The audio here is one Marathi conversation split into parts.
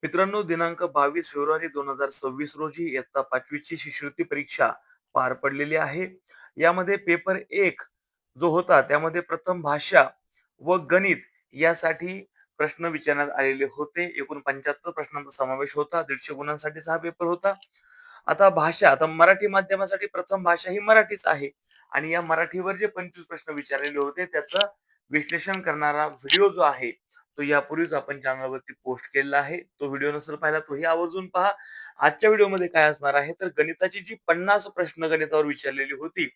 मित्रांनो, दिनांक 22 फेब्रुवारी 2026 रोजी इयत्ता 5वी ची शिष्यवृत्ती परीक्षा पार पडलेली आहे. यामध्ये पेपर 1 जो होता, त्यामध्ये प्रथम भाषा व गणित यासाठी प्रश्न विचारण्यात आलेले होते. एकूण 75 प्रश्नांचा समावेश होता. 150 गुणांसाठीचा हा पेपर होता. आता मराठी माध्यमासाठी प्रथम भाषा ही मराठीच आहे आणि या मराठीवर जे 25 प्रश्न विचारलेले होते, त्याचं विश्लेषण करणारा व्हिडिओ जो आहे, तो यापूर्वीच आपण चॅनलवरती पोस्ट केलेला आहे. तो व्हिडिओ नसेल पाहिला तोही आवर्जून पहा. आजच्या व्हिडिओमध्ये काय असणार आहे, तर गणिताची जी 50 प्रश्न गणितावर विचारलेली होती,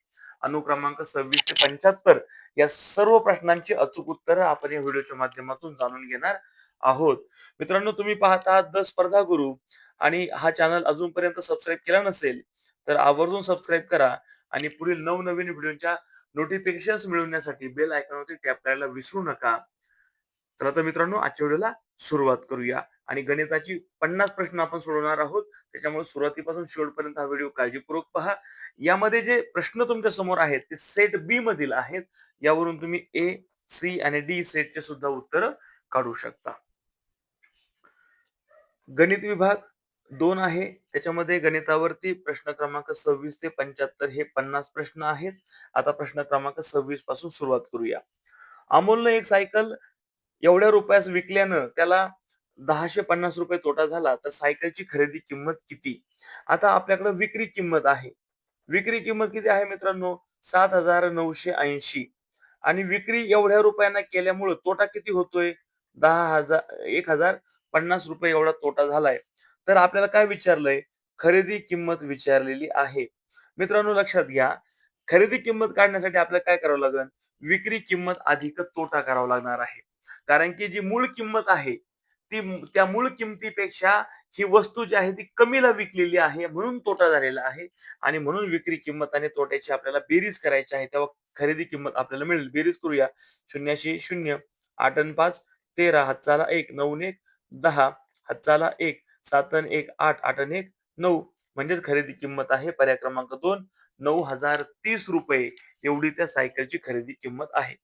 अनुक्रमांक 26 ते 75 या सर्व प्रश्नांची अचूक उत्तरं आपण या व्हिडिओच्या माध्यमातून जाणून घेणार आहोत. मित्रांनो, तुम्ही पाहत आहात द स्पर्धा गुरु आणि हा चॅनल अजूनपर्यंत सबस्क्राईब केला नसेल, तर आवर्जून सबस्क्राईब करा आणि पुढील नवनवीन व्हिडिओच्या नोटिफिकेशन्स मिळवण्यासाठी बेल आयकॉनवरती टॅप करायला विसरू नका. चला तर मित्रांनो, आजच्या व्हिडिओला सुरुवात करूया आणि गणिताची 50 प्रश्न आपण सोडवणार आहोत. त्याच्यामुळे सुरुवातीपासून शेवटपर्यंत हा व्हिडिओ काळजीपूर्वक पहा. यामध्ये जे प्रश्न तुमच्या समोर आहेत ते सेट बी मधील आहेत. यावरून तुम्ही ए, सी आणि डी सेटचे सुद्धा उत्तर काढू शकता. गणित विभाग 2 आहे. त्याच्यामध्ये गणितावरती प्रश्न क्रमांक 26 ते 75 हे 50 प्रश्न आहेत. आता प्रश्न क्रमांक 26 पासून सुरुवात करूया. अमोलनं एक सायकल एवढ्या रुपयास विकल्यानं त्याला ₹1,050 तोटा झाला, तर सायकलची खरेदी किंमत किती? आता आपल्याकडे विक्री किंमत आहे. विक्री किंमत किती आहे मित्रांनो? 7,980 आणि विक्री एवढ्या रुपयांना केल्यामुळे तोटा किती होतोय? 1,050 रुपये एवढा तोटा झालाय. तर आपल्याला काय विचारलंय? खरेदी किंमत विचारलेली आहे. मित्रांनो, लक्षात घ्या, खरेदी किंमत काढण्यासाठी आपल्याला काय करावं लागेल? विक्री किंमत अधिक तोटा करावा लागणार आहे. कारण की जी मूळ किंमत आहे, त्या मूळ किमतीपेक्षा ही वस्तू जी आहे ती कमीला विकलेली आहे, म्हणून तोटा झालेला आहे आणि म्हणून विक्री किंमत आणि तोट्याची आपल्याला बेरीज करायची आहे. तेव्हा खरेदी किंमत आपल्याला मिळेल. बेरीज करूया. 0शी 0, 8 आणि 5 13, हातचाला 1, 9 आणि 1 10, हातचाला 1, 7 आणि 1 8, 8 आणि 1 9. म्हणजेच खरेदी किंमत आहे पर्याय क्रमांक 2, ₹9,030 एवढी त्या सायकलची खरेदी किंमत आहे.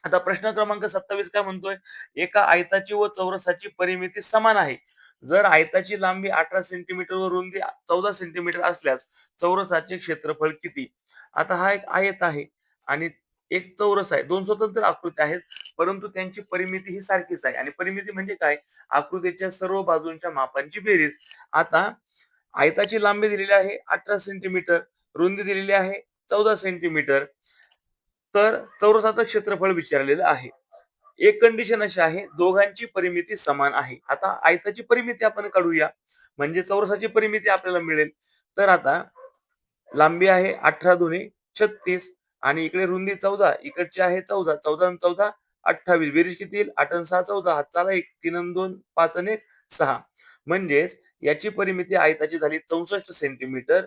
आता प्रश्न क्रमांक 27 काय म्हणतोय? एका आयताची व चौरसाची परिमिती समान आहे. जर आयताची लांबी 18 सेंटीमीटर व रुंदी 14 सेंटीमीटर असल्यास चौरसाचे क्षेत्रफळ किती? आता हा एक आयत आहे आणि एक चौरस आहे. दोन स्वतंत्र आकृत्या आहेत, परंतु त्यांची परिमिती ही सारखीच आहे. आणि परिमिती म्हणजे काय? आकृतीच्या सर्व बाजूंच्या मापांची बेरीज. आता आयताची लांबी दिलेली आहे 18 सेंटीमीटर, रुंदी दिलेली आहे 14 सेंटीमीटर. तर चौरसाचं क्षेत्रफळ विचारलेलं आहे. एक कंडिशन अशी आहे, दोघांची परिमिती समान आहे. आता आयताची परिमिती आपण काढूया, म्हणजे चौरसाची परिमिती आपल्याला मिळेल. तर आता लांबी आहे 18 दुनी 36 आणि इकडे रुंदी 14, इकडची आहे 14, 14 आणि 14 28. बेरीज किती येईल? 8 आणि 6 14, हातचाला 1, 3 आणि 2 5 आणि 1 6. म्हणजेच याची परिमिती आयताची झाली 64 सेंटीमीटर.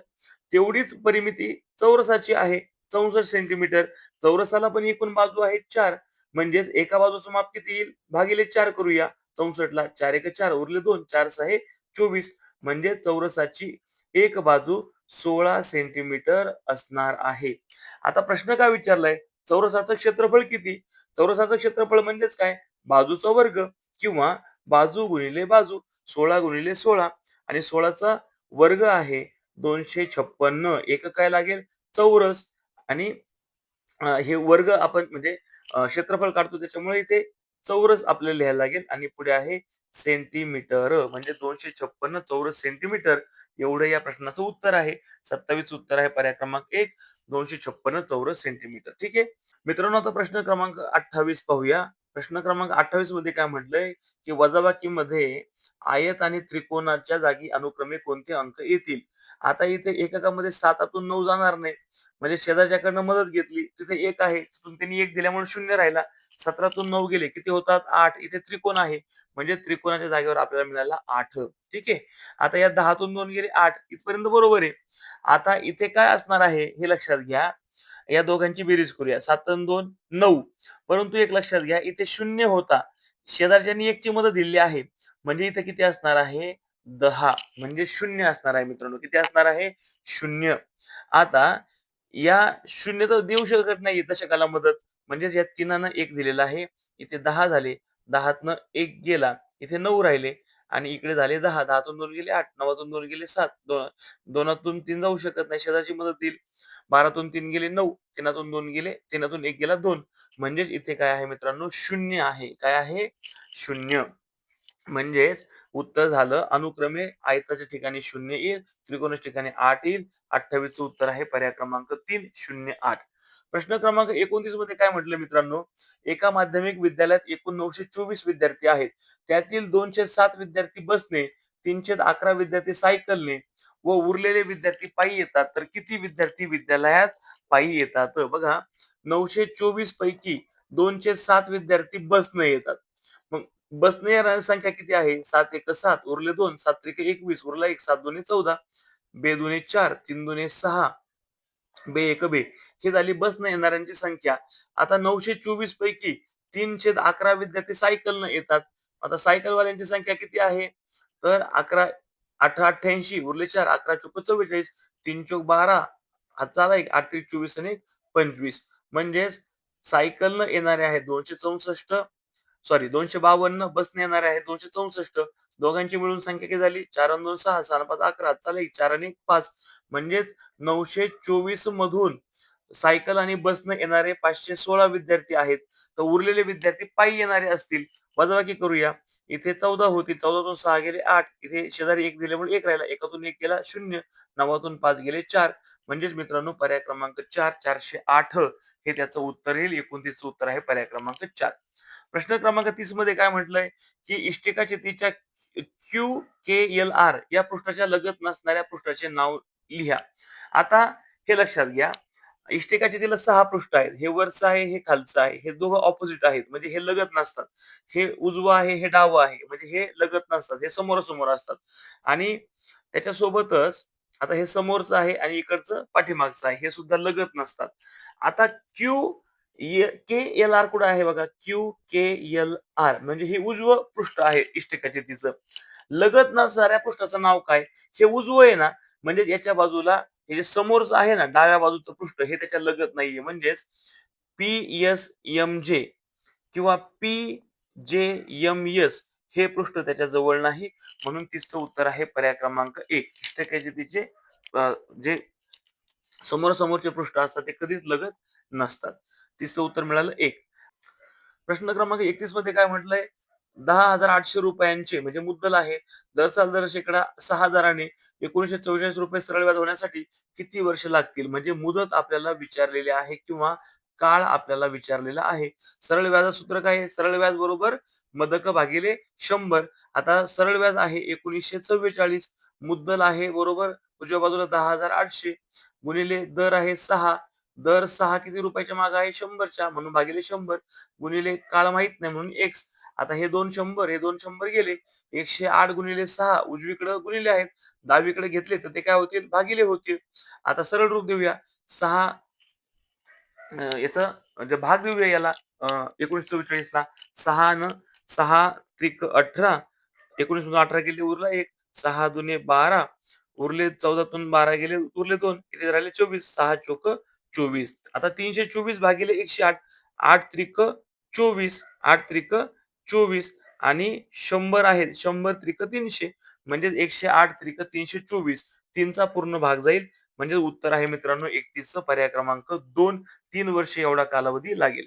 तेवढीच परिमिती चौरसाची आहे 64 सेंटीमीटर. चौरसाला पण एकूण बाजू आहेत 4, म्हणजेच एका बाजूचं माप किती येईल? भागिले 4 करूया. 64 ला 4 एक 4 उरले 2, 4 6 24. म्हणजे चौरसाची एक बाजू 16 सेंटीमीटर असणार आहे. आता प्रश्न काय विचारलाय? चौरसाचं क्षेत्रफळ किती? चौरसाचं क्षेत्रफळ म्हणजेच काय? बाजूचा वर्ग किंवा बाजू गुणिले बाजू. 16 गुणिले 16 आणि 16चा वर्ग आहे 256. एक काय लागेल? चौरस. आणि हे वर्ग आपण म्हणजे क्षेत्रफळ काढतो, त्याच्यामुळे इथे चौरस आपल्याला लिहायला लागेल आणि पुढे आहे सेंटीमीटर, म्हणजे 256 चौरस सेंटीमीटर एवढं या प्रश्नाचं उत्तर आहे. 27 उत्तर आहे पर्याय क्रमांक 1, 256 चौरस सेंटीमीटर. ठीक आहे. मित्रांनो, आता प्रश्न क्रमांक 28 पाहूया. प्रश्न क्रमांक 28 मध्ये काय म्हटलंय, की वजाबाकीमध्ये आयत आणि त्रिकोणाच्या जागी अनुक्रमे कोणते अंक येतील? आता इथे एककामध्ये 7 9 जाणार नाही, म्हणजे शेजारच्याकडनं मदत घेतली, तिथे 1 आहे, तिथून त्यांनी 1 दिल्यामुळे 0 राहिला. 17 9 गेले, किती होतात? 8. इथे त्रिकोण आहे, म्हणजे त्रिकोणाच्या जागेवर आपल्याला मिळाला 8. ठीक आहे. आता या 10 2 गेले 8, इथपर्यंत बरोबर आहे. आता इथे काय असणार आहे हे लक्षात घ्या. या दोघांची बेरीज करूया. 7 आणि 2 9. परंतु एक लक्षात घ्या, इथे 0 होता. शेजारच्यांनी 1 ची मदत दिलेली आहे. म्हणजे इथे किती असणार आहे? 10. म्हणजे 0 असणार आहे मित्रांनो. किती असणार आहे? 0. आता या 0 तर देऊ शकत नाही दशकाला मदत. म्हणजेच या 3 1 दिलेला आहे. इथे 10 झाले. 10तनं 1 गेला. इथे 9 राहिले आणि इकडे झाले 10. 10तून 2 गेले 8. 9तून 2 गेले 7. 2तून 3 जाऊ शकत नाही. शेजारची मदत देईल. 12तून 3 गेले 9. 3तून 2 गेले. 3तून 1 गेला 2. म्हणजेच इथे काय आहे मित्रांनो? 0 आहे. काय आहे? 0. म्हणजेच उत्तर झालं अनुक्रमे आयताच्या ठिकाणी 0 येईल, त्रिकोणाच्या ठिकाणी 8 येईल. 28 चं उत्तर आहे पर्याय क्रमांक 3, 0, 8. प्रश्न क्रमांक 29 मध्ये काय म्हटलं मित्रांनो? एका माध्यमिक विद्यालयात एकूण 924 विद्यार्थी आहेत. त्यातील 207 विद्यार्थी बसने, 311 विद्यार्थी सायकलने व उरलेले विद्यार्थी पायी येतात. तर किती विद्यार्थी विद्यालयात पायी येतात? बघा 924 पैकी 207 विद्यार्थी बसने येतात. मग बसने येणारी संख्या किती आहे? 7 एक 7, उरले 2, 7 त्रिक 21, उरला 1, 7 दोन्ही 14, बे 4, 3 6, बे बे. ही झाली बसने येणाऱ्यांची संख्या. आता 924 पैकी 311 विद्यार्थी सायकलनं येतात. आता सायकलवाल्यांची संख्या किती आहे? तर 11 18 88 उरले 4, 11 चोक 44, 3 चोक 12, हातचा आला 1, 8 त्रिक 24 आणि 25. म्हणजेच सायकलनं येणारे आहेत 264, सॉरी 252, बसने येणारे आहेत 264. दोघांची मिळून संख्या किती झाली? 4 अन् 2 6, 6 अन् 5 11, चला 4 आणि 1 5. म्हणजेच 924 मधून सायकल आणि बसने येणारे 516 विद्यार्थी आहेत. तर उरलेले विद्यार्थी पायी येणारे असतील. वजाबाकी करूया. इथे 14 होतील. 14तून 6 गेले 8. इथे शेजारी 1 दिल्यामुळे 1 राहिला. 1तून 1 गेला 0. 9तून 5 गेले 4. म्हणजेच मित्रांनो पर्याय क्रमांक 4, 408 हे त्याचं उत्तर येईल. 29चं उत्तर आहे पर्याय क्रमांक 4. प्रश्न क्रमांक 30 मध्ये काय म्हटलंय, की इष्टिकाचितीच्या QKLR या पृष्ठाच्या लगत नसणाऱ्या पृष्ठाचे नाव लिहा. आता हे लक्षात घ्या. इष्टिकाचितीला 6 पृष्ठ आहेत. हे वरचं आहे, हे खालचं आहे. हे दोघं ऑपोजिट आहेत. म्हणजे हे लगत नसतात. हे उजवं आहे, हे डावं आहे. म्हणजे हे लगत नसतात. हे समोरासमोर असतात. आणि त्याच्यासोबतच आता हे समोरचं आहे आणि इकडचं पाठीमागचं आहे. हे सुद्धा लगत नसतात. आता KLR कुठं आहे बघा? QKLR म्हणजे हे उजवं पृष्ठ आहे इष्टिकाचितीचं. लगत नसणाऱ्या पृष्ठाचं नाव काय? हे उजवं आहे ना, म्हणजे याच्या बाजूला हे जे समोरचं आहे ना, डाव्या बाजूचं पृष्ठ हे त्याच्या लगत नाहीये. म्हणजेच PSMJ किंवा PJMS हे पृष्ठ त्याच्या जवळ नाही. म्हणून तिसचं उत्तर आहे पर्याय क्रमांक 1. इष्टिकाचितीचे जे समोरासमोरचे पृष्ठ असतात ते कधीच लगत नसतात. तिसरं उत्तर मिळालं 1. प्रश्न क्रमांक 31 मध्ये काय म्हटलंय? ₹10,800 म्हणजे मुद्दल आहे. दर दर शेकडा 6,000 ने ₹1944 सरळ व्याज होण्यासाठी किती वर्ष लागतील? म्हणजे मुदत आपल्याला विचारलेली आहे किंवा काळ आपल्याला विचारलेला आहे. सरळ व्याजाचं सूत्र काय आहे? सरळ व्याज बरोबर मदक भागिले 100. आता सरळ व्याज आहे 1944, मुद्दल आहे बरोबर उजव्या बाजूला 10,800 गुणिले दर आहे 6. दर 6 किती रुपयाच्या मागे आहे? 100च्या, म्हणून भागिले 100 गुणिले काळ माहित नाही म्हणून x. आता हे 2 100, हे 2 100 गेले. 108 गुणिले 6 उजवीकडे गुणिले आहेत. डावीकडे घेतले तर ते काय होतील? भागिले होतील. आता सरळ रूप देऊया. 6 याचं जे भाग देऊया याला 1944ला. 6 न 6 त्रिक 18, 19 मधून 18 गेले उरला 1, 6 दुने 12, उरले 14तून 12 गेले उरले 2, इथे राहिले 24, 6 चोक 24. आता 324 भागिले 108, 8 त्रिक 24, 8 त्रिक 24 आणि 100 आहेत. 100 त्रिक 300 म्हणजे 108 त्रिक 324. 3 चा पूर्ण भाग जाईल. म्हणजे उत्तर आहे मित्रांनो 31 पर्याय क्रमांक 2. 3 वर्ष एवढा कालावधी लागेल.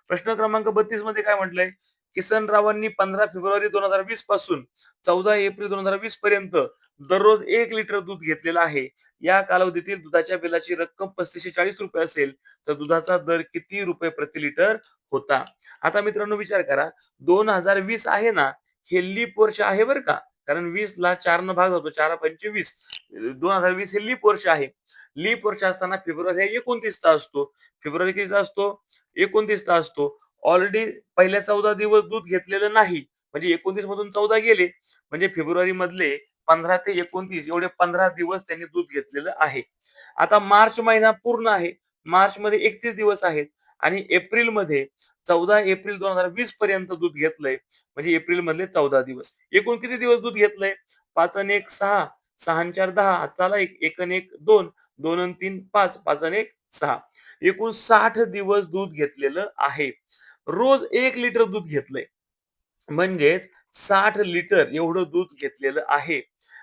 प्रश्न क्रमांक 32 मध्ये काय म्हटलंय? किसनरावांनी 15 फेब्रुवारी 2020 पासून 14 एप्रिल 2020 पर्यंत दररोज 1 लिटर दूध घेतलेलं आहे. या कालावधीतील दुधाच्या बिलाची रक्कम ₹3540 असेल तर दुधाचा दर किती रुपये प्रति लिटर होता? आता मित्रांनो विचार करा, 2020 आहे ना, हे लीप वर्ष आहे बरं का. कारण 20 ला 4 न भाग होतो, 4 पंचे 20. 2020 हे लीप वर्ष आहे. लीप वर्ष असताना फेब्रुवारी हा 29 चा असतो. फेब्रुवारी कितीचा असतो? 29 चा असतो. ऑलरेडी पहिल्या 14 दिवस दूध घेतलेलं नाही. म्हणजे 29 मधून 14 गेले. म्हणजे फेब्रुवारी मधले 15 ते 29 एवढे 15 दिवस त्यांनी दूध घेतलेलं आहे. आता मार्च महिना पूर्ण आहे. मार्च मध्ये 31 दिवस आहेत आणि एप्रिल मध्ये 14 एप्रिल 2020 पर्यंत दूध घेतलंय. म्हणजे एप्रिल मधले 14 दिवस. एकूण किती दिवस दूध घेतलंय? 5 आणि 1 6, 6 आणि 4 10, हाताला 1, 1 आणि 1 2, 2 आणि 3 5, 5 आणि 1 6. एकूण 60 दिवस दूध घेतलेलं आहे. रोज 1 लिटर दूध घेतलंय. म्हणजेच 60 लिटर एवढं दूध घेतलेलं आहे.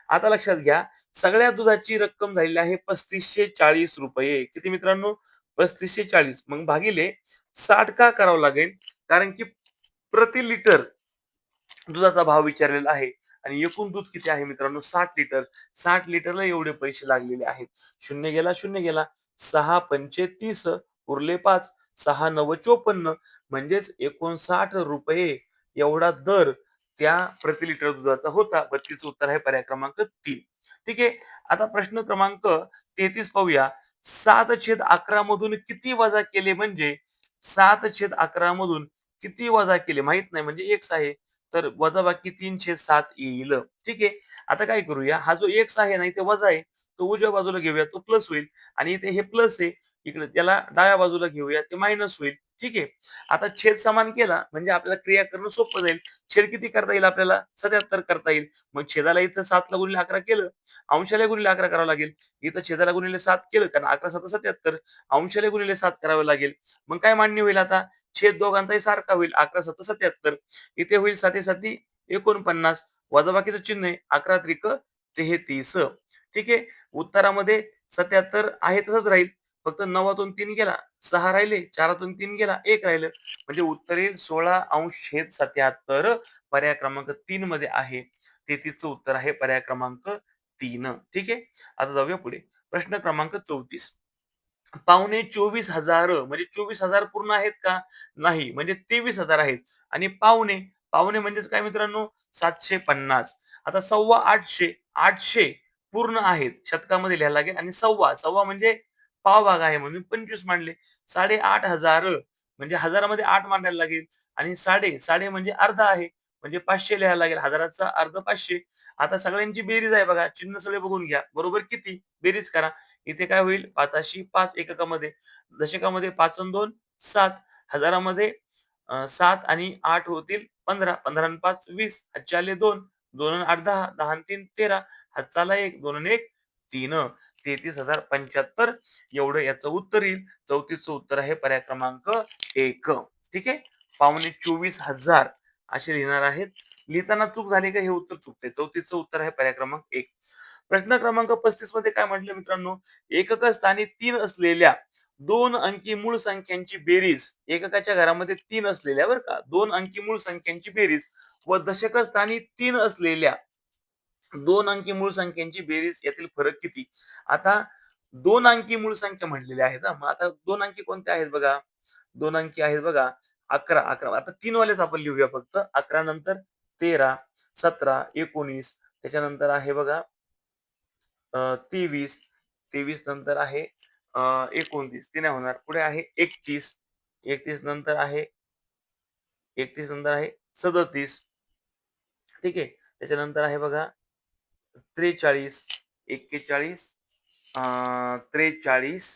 आता लक्षात घ्या, सगळ्या दुधाची रक्कम झालेली आहे ₹3540. किती मित्रांनो? 3540 मग भागिले 60 का करावं लागेल? कारण की प्रति लिटर दुधाचा भाव विचारलेला आहे आणि एकूण दूध किती आहे मित्रांनो? 60 लिटर. 60 लिटरला एवढे पैसे लागलेले आहेत. शून्य गेला, शून्य गेला. 6 पंचे 30 उरले 5. 6 नव 54 म्हणजेच ₹59 एवढा दर त्या प्रति लिटर दुधाचा होता. 32 उत्तर आहे पर्याय क्रमांक 3. ठीक आहे. आता प्रश्न क्रमांक 33 पाहूया. 7/11 मधून किती वजा केले म्हणजे 7/11 मधून किती वजा केले माहीत नाही म्हणजे x आहे. तर वजाबाकी 3/7 येईल. ठीक आहे. आता काय करूया, हा जो x आहे ना, इथे वजा आहे. तो उजव्या बाजूला घेऊया, तो प्लस होईल आणि इथे हे प्लस आहे. इकडे त्याला डाव्या बाजूला घेऊया, ते मायनस होईल. ठीक आहे. आता छेद समान केला म्हणजे आपल्याला क्रिया करणं सोपं जाईल. छेद किती करता येईल आपल्याला? 77 करता येईल. मग छेदाला इथं 7 ला गुणिले 11 केलं. अंशाला गुणिले 11 करावं लागेल. इथं छेदाला गुणिले 7 केलं कारण 11 7 77. अंशाला गुणिले 7 करावं लागेल. मग काय मान्य होईल आता? छेद दोघांचाही सारखा होईल. 11 7 77. इथे होईल 7 7 49 वजाबाकीचं चिन्ह आहे 11 त्रिक 33. ठीक आहे. उत्तरामध्ये 77 आहे तसंच राहील. फक्त 9 3 गेला, 6 राहिले, 4 3 गेला, 1 राहिलं. म्हणजे उत्तर येईल 16°-77 पर्याय क्रमांक 3 मध्ये आहे. 33 चं उत्तर आहे पर्याय क्रमांक 3. ठीक आहे. आता जाऊया पुढे. प्रश्न क्रमांक 34. पावणे 24,000 म्हणजे 24,000 पूर्ण आहेत का? नाही. म्हणजे 23,000 आहेत आणि पावणे, पावणे म्हणजेच काय मित्रांनो? 750. आता सव्वा 800, 800 पूर्ण आहेत. शतकामध्ये लिहायला लागेल आणि सव्वा, सव्वा म्हणजे पावभाग आहे म्हणून 25 मांडले. 8,500 म्हणजे हजारामध्ये 8 मांडायला लागेल आणि साडे, साडे म्हणजे अर्धा आहे. म्हणजे 500 लिहायला लागेल. हजाराचा अर्ध 500. आता सगळ्यांची बेरीज आहे बघा. चिन्ह सगळे बघून घ्या. बरोबर किती? बेरीज करा. इथे काय होईल 5 5 एककामध्ये, दशकामध्ये 5 अन् 2 7, हजारामध्ये 7 आणि 8 होतील 15, 15 अन् 5 20, हातचे आले 2, 2 अन् 8 10, 10 अन् 3 13, हातचा आला 1, 2 अन् 1 3. 33,075 एवढं याचं उत्तर येईल. 34चं उत्तर आहे पर्याय क्रमांक 1. ठीक आहे. पावणे 24,000 असे लिहिणार आहेत. लिहिताना चूक झाली का हे उत्तर चुकते. 34चं उत्तर आहे पर्याय क्रमांक 1. प्रश्न क्रमांक 35 मध्ये काय म्हटलं मित्रांनो? एकक स्थानी 3 असलेल्या 2 अंकी मूळ संख्यांची बेरीज, एककाच्या घरामध्ये 3 असलेल्या बरं का, 2 अंकी मूळ संख्यांची बेरीज व दशक स्थानी 3 असलेल्या 2 अंकी मूळ संख्यांची बेरीज यातील फरक किती? आता 2 अंकी मूळ संख्या म्हटलेल्या आहेत हां. मग आता 2 अंकी कोणत्या आहेत बघा? 2 अंकी आहेत बघा 11, 11 आता 3 वालेच आपण लिहूया फक्त. 11 नंतर 13, 17, 19 त्याच्यानंतर आहे बघा 23, 23 नंतर आहे 29 ते नाही होणार. पुढे आहे 31, 31 नंतर आहे 31 नंतर आहे 37 ठीक आहे. त्याच्यानंतर आहे बघा 43, 41 43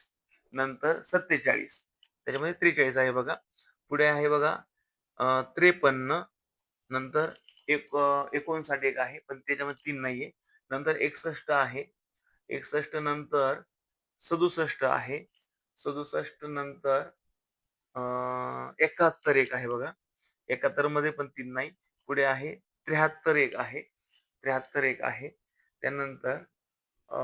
नंतर 47 त्याच्यामध्ये 43 आहे बघा. पुढे आहे बघा 53 नंतर 59 एक आहे, पण त्याच्यामध्ये 3 नाहीये. नंतर 61 आहे. 61 नंतर 67 आहे. 67 नंतर 71 एक आहे बघा. 71 मध्ये पण 3 नाही. पुढे आहे 73 एक आहे. 73 एक आहे. त्यानंतर अ,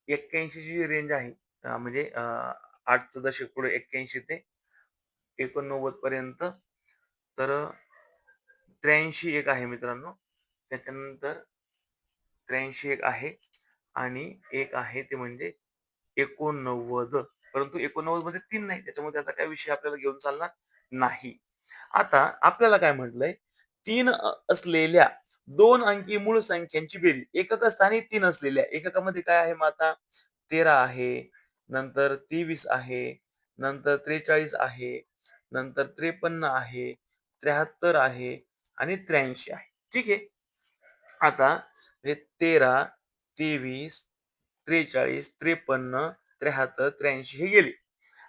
81 ची जी रेंज आहे म्हणजे 8चं दशक पुढे 81 ते 89 पर्यंत तर 83 एक आहे मित्रांनो. त्याच्यानंतर 83 एक आहे आणि एक आहे ते म्हणजे 89. परंतु 89 मध्ये 3 नाही. त्याच्यामुळे त्याचा काही विषय आपल्याला घेऊन चालणार नाही. आता आपल्याला काय म्हटलंय 3 असलेल्या 2 अंकी मूळ संख्यांची बेरीज. एकक स्थानी 3 असलेल्या एककामध्ये काय आहे मग आता 13 आहे, नंतर 23 आहे, नंतर 43 आहे, नंतर 53 आहे, 73 आहे आणि 83 आहे. ठीक आहे. आता हे 13, 23, 43, 53, 73, 83 हे गेले.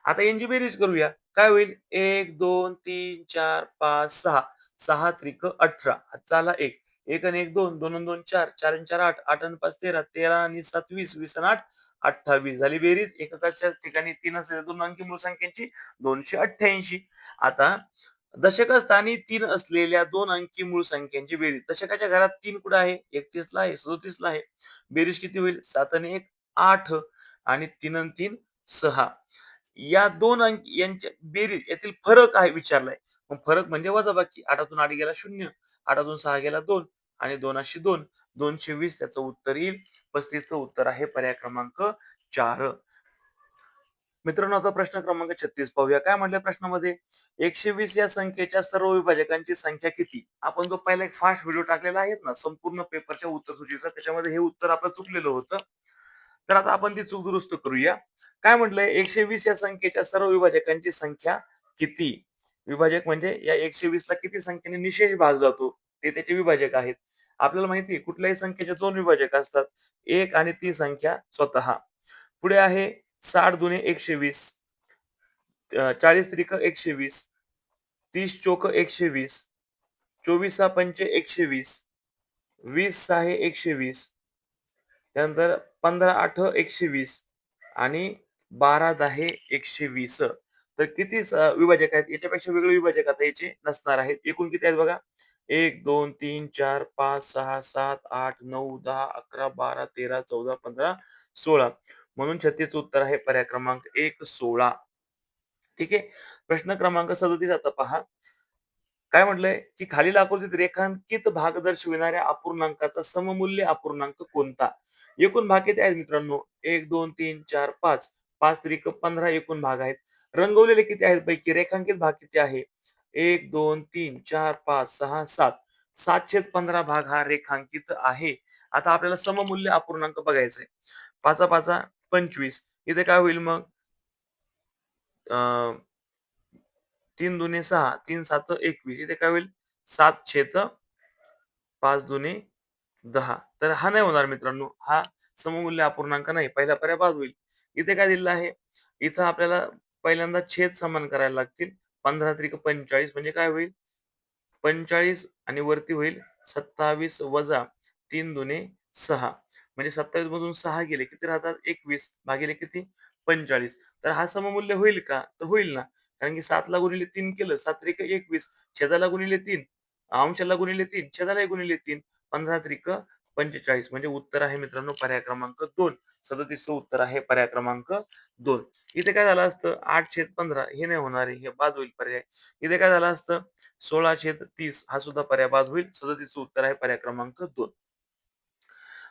आता यांची बेरीज करूया. काय होईल? 1, 2, 3, 4, 5, 6. 6 त्रिक 18. हातचा आला 1. 1 आणि 1 2. 2 आणि 2 4. 4 आणि 4 8. 8 आणि 5 13. 13 आणि 7 20. 20 आणि 8 28 झाली बेरीज. एककाच्या ठिकाणी 3 असलेल्या 2 अंकी मूळ संख्यांची 288. आता दशकस्थानी 3 असलेल्या 2 अंकी मूळ संख्यांची बेरीज. दशकाच्या घरात 3 कुठे आहे? 31 ला आहे, 37 ला आहे. बेरीज किती होईल? 7 आणि 1 8 आणि 3 आणि 3 6. या 2 अंकी यांच्या बेरीज यातील फरक आहे विचारलाय. मग फरक म्हणजे वजाबाकी. 8तून 8 गेला 0, 8तून 6 गेला 2 आणि 2 2. 220 त्याचं उत्तर येईल. 35चं उत्तर आहे पर्याय क्रमांक 4. मित्रांनो आता प्रश्न क्रमांक 36 पाहूया. काय म्हटलंय प्रश्नामध्ये? 120 या संख्येच्या सर्व विभाजकांची संख्या किती? आपण जो पहिला एक फास्ट व्हिडिओ टाकलेला आहे ना, संपूर्ण पेपरच्या उत्तर सूचीचा, त्याच्यामध्ये हे उत्तर आपलं चुकलेलं होतं. तर आता आपण ती चूक दुरुस्त करूया. काय म्हटलंय? 120 या संख्येच्या सर्व विभाजकांची संख्या किती? विभाजक म्हणजे या 120 ला किती संख्येने निशेष भाग जातो, ते त्याचे विभाजक आहेत. आपल्याला माहिती आहे कुठल्याही संख्येचे 2 विभाजक असतात. 1 आणि ती संख्या स्वतः. पुढे आहे 60 दुणे 120, 40 त्रिक 120, 30 चोक 120, 24 सहा पंचे 120, 20 सहा 120, त्यानंतर 15 आठ 120 आणि 12 दहा 120. तर किती विभाजक आहेत? याच्यापेक्षा वेगळे विभाजक आता याचे नसणार आहेत. एकूण किती आहेत बघा? 1, 2, 3, 4, 5, 6, 7, 8, 9, 10, 11, 12, 13, 14, 15, 16. म्हणून 36 उत्तर आहे पर्याय क्रमांक 1, 16. ठीक आहे. प्रश्न क्रमांक 37 आता पहा. काय म्हटलंय, की खालील आकृतीत रेखांकित भाग दर्शविणाऱ्या अपूर्णांकाचा सममूल्य अपूर्णांक कोणता? एकूण भाग किती आहेत मित्रांनो? 1, 2, 3, 4, 5. 5 त्रिक 15 एकूण भाग आहेत. रंगवलेले किती आहेत पैकी? रेखांकित भाग किती आहे? 1, 2, 3, 4, 5, 6, 7. 7/15 भाग हा रेखांकित आहे. आता आपल्याला सममूल्य अपूर्णांक बघायचा आहे. 5 5 25. इथे काय होईल मग? 3 दुणे 6, 3 7 21. इथे काय होईल? 7/5 दुणे 10. तर हा नाही होणार मित्रांनो. हा सममूल्य अपूर्णांक नाही. पहिला पर्याय बाद होईल. इथे काय दिलेलं आहे? इथं आपल्याला पहिल्यांदा छेद समान करायला लागतील. 15 त्रिक 45 म्हणजे काय होईल? 45 आणि वरती होईल 27 वजा 3 दुणे 6. म्हणजे 27 मधून 6 गेले किती राहतात? 21 भागिले किती? 45. तर हा सममूल्य होईल का? तर होईल ना. कारण की 7 ला गुणिले 3 केलं 7 त्रिक 21, छेदाला गुणिले 3, अंशाला गुणिले 3, छेदालाही गुणिले 3, 15 त्रिक 45. म्हणजे उत्तर आहे मित्रांनो पर्याय क्रमांक 2. 37चं उत्तर आहे पर्याय क्रमांक 2. इथे काय झालं असतं? 8/15 हे नाही होणार आहे. हे बाद होईल पर्याय. इथे काय झालं असतं? 16/30 हा सुद्धा पर्याय बाद होईल. 37चं उत्तर आहे पर्याय क्रमांक 2.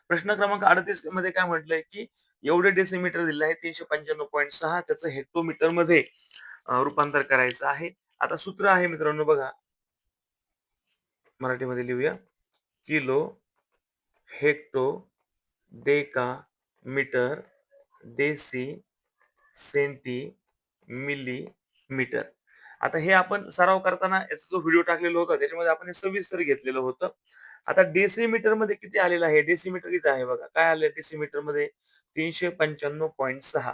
प्रश्न क्रमांक 38 मध्ये काय म्हटलंय, की एवढे डेसिमीटर दिले आहे 395.6 त्याचं हेक्टोमीटर मध्ये रूपांतर करायचं आहे. आता सूत्र आहे मित्रांनो बघा, मराठीमध्ये लिहूया. Kilo, hecto, deca, metre, deci, centi, milli, metre. आता हे आपण सराव करताना याचा जो व्हिडिओ टाकलेला होता त्याच्यामध्ये आपण हे सविस्तर घेतलेलं होतं. आता डेसिमीटर मध्ये किती आलेलं आहे? डेसिमीटर इथं आहे बघा. काय आलंय डेसिमीटर मध्ये? 395.6.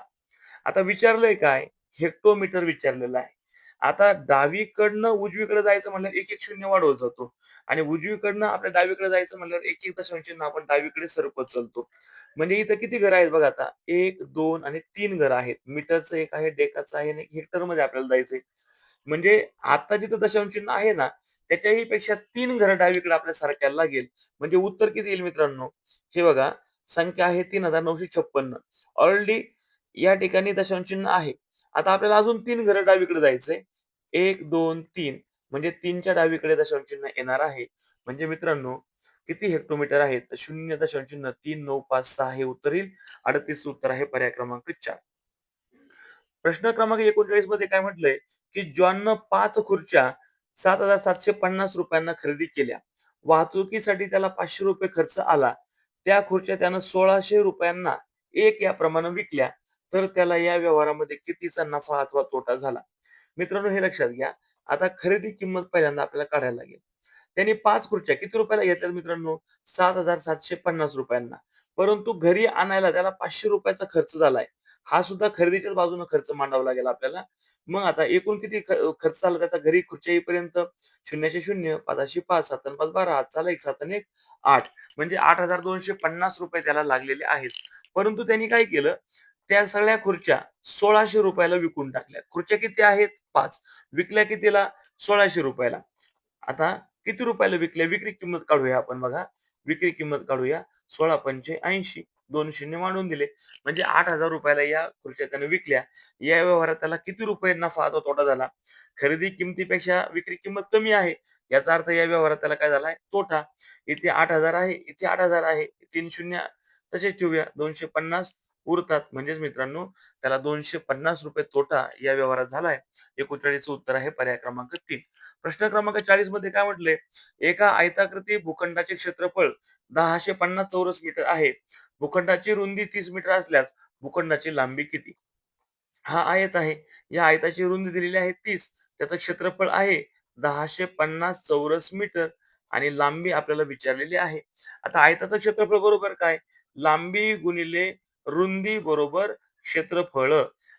आता विचारलंय काय? हेक्टोमीटर विचारलेलं आहे. आता डावीकडनं उजवीकडे जायचं म्हणल्यावर एक एक शून्य वाढवत जातो आणि उजवीकडनं आपल्या डावीकडे जायचं म्हणल्यावर एक एक दशांश चिन्ह आपण डावीकडे सरकवत चालतो. म्हणजे इथं किती घरं आहेत बघा आता? 1, 2 आणि 3 घरं आहेत. मीटरचं एक आहे, डेकाचं आहे आणि एक हेक्टरमध्ये आपल्याला जायचंय. म्हणजे आता जिथं दशांश चिन्ह आहे ना, त्याच्याही पेक्षा 3 घरं डावीकडे आपल्या सरकायला लागेल. म्हणजे उत्तर किती येईल मित्रांनो? हे बघा, संख्या आहे 3956. ऑलरेडी या ठिकाणी दशांश चिन्ह आहे. आता आपल्याला अजून 3 घरं डावीकडे जायचंय. 1, 2, 3 म्हणजे 3च्या डावीकडे दशांश चिन्ह येणार आहे. म्हणजे मित्रांनो किती हेक्टोमीटर आहेत? तर 0.3956 हे उत्तर येईल. 38 उत्तर आहे पर्याय क्रमांक 4. प्रश्न क्रमांक 39 मध्ये काय म्हटलंय, की जॉननं 5 खुर्च्या ₹7,750 खरेदी केल्या. वाहतुकीसाठी त्याला ₹500 खर्च आला. त्या खुर्च्या त्यानं ₹1,600 एक याप्रमाणे विकल्या. तर त्याला या व्यवहारामध्ये कितीचा नफा अथवा तोटा झाला? मित्रांनो हे लक्षात घ्या. आता खरेदी किंमत पहिल्यांदा आपल्याला काढायला लागेल. त्यांनी 5 खुर्च्या किती रुपयाला घेतल्यात मित्रांनो? ₹7,750. परंतु घरी आणायला त्याला ₹500 खर्च झालाय. हा सुद्धा खरेदीच्याच बाजूने खर्च मांडावा लागेल आपल्याला. मग आता एकूण किती खर्च झाला त्याचा घरी खुर्च्या येईपर्यंत? शून्याचे शून्य, पाचाशी 5, 7 आणि 5 12, हातचा 1, 7 आणि 1 8. म्हणजे ₹8,250 त्याला लागलेले आहेत. परंतु त्यांनी काय केलं? त्या सगळ्या खुर्च्या ₹1,600 ला विकून टाकल्या. खुर्च्या किती आहेत? 5. विकल्या कितीला? ₹1600 ला. आता किती रुपयाला विकल्या? विक्री किंमत काढूया आपण बघा. विक्री किंमत काढूया. 16 पंचे 80. 2 शून्य मांडून दिले. म्हणजे ₹8,000 ला या खुर्च्या त्याने विकल्या. या व्यवहारात त्याला किती रुपये नफा अथवा तोटा झाला? खरेदी किमतीपेक्षा विक्री किंमत कमी आहे. याचा अर्थ या व्यवहारात त्याला काय झालाय? तोटा. इथे 8,000 आहे, इथे 8,000 आहे. 3 शून्य तसेच ठेवूया. 250 उरतात. म्हणजेच मित्रांनो त्याला ₹250 तोटा या व्यवहारात झालाय. 39चं उत्तर आहे पर्याय क्रमांक 3. प्रश्न क्रमांक 40 मध्ये काय म्हटलंय? एका आयताकृती भूखंडाचे क्षेत्रफळ 1050 चौरस मीटर आहे. भूखंडाची रुंदी 30 मीटर असल्यास भूखंडाची लांबी किती? हा आयत आहे. या आयताची रुंदी दिलेली आहे 30. त्याचं क्षेत्रफळ आहे 1050 चौरस मीटर आणि लांबी आपल्याला विचारलेली आहे. आता आयताचं क्षेत्रफळ बरोबर काय? लांबी गुणिले रुंदी बरोबर क्षेत्रफळ.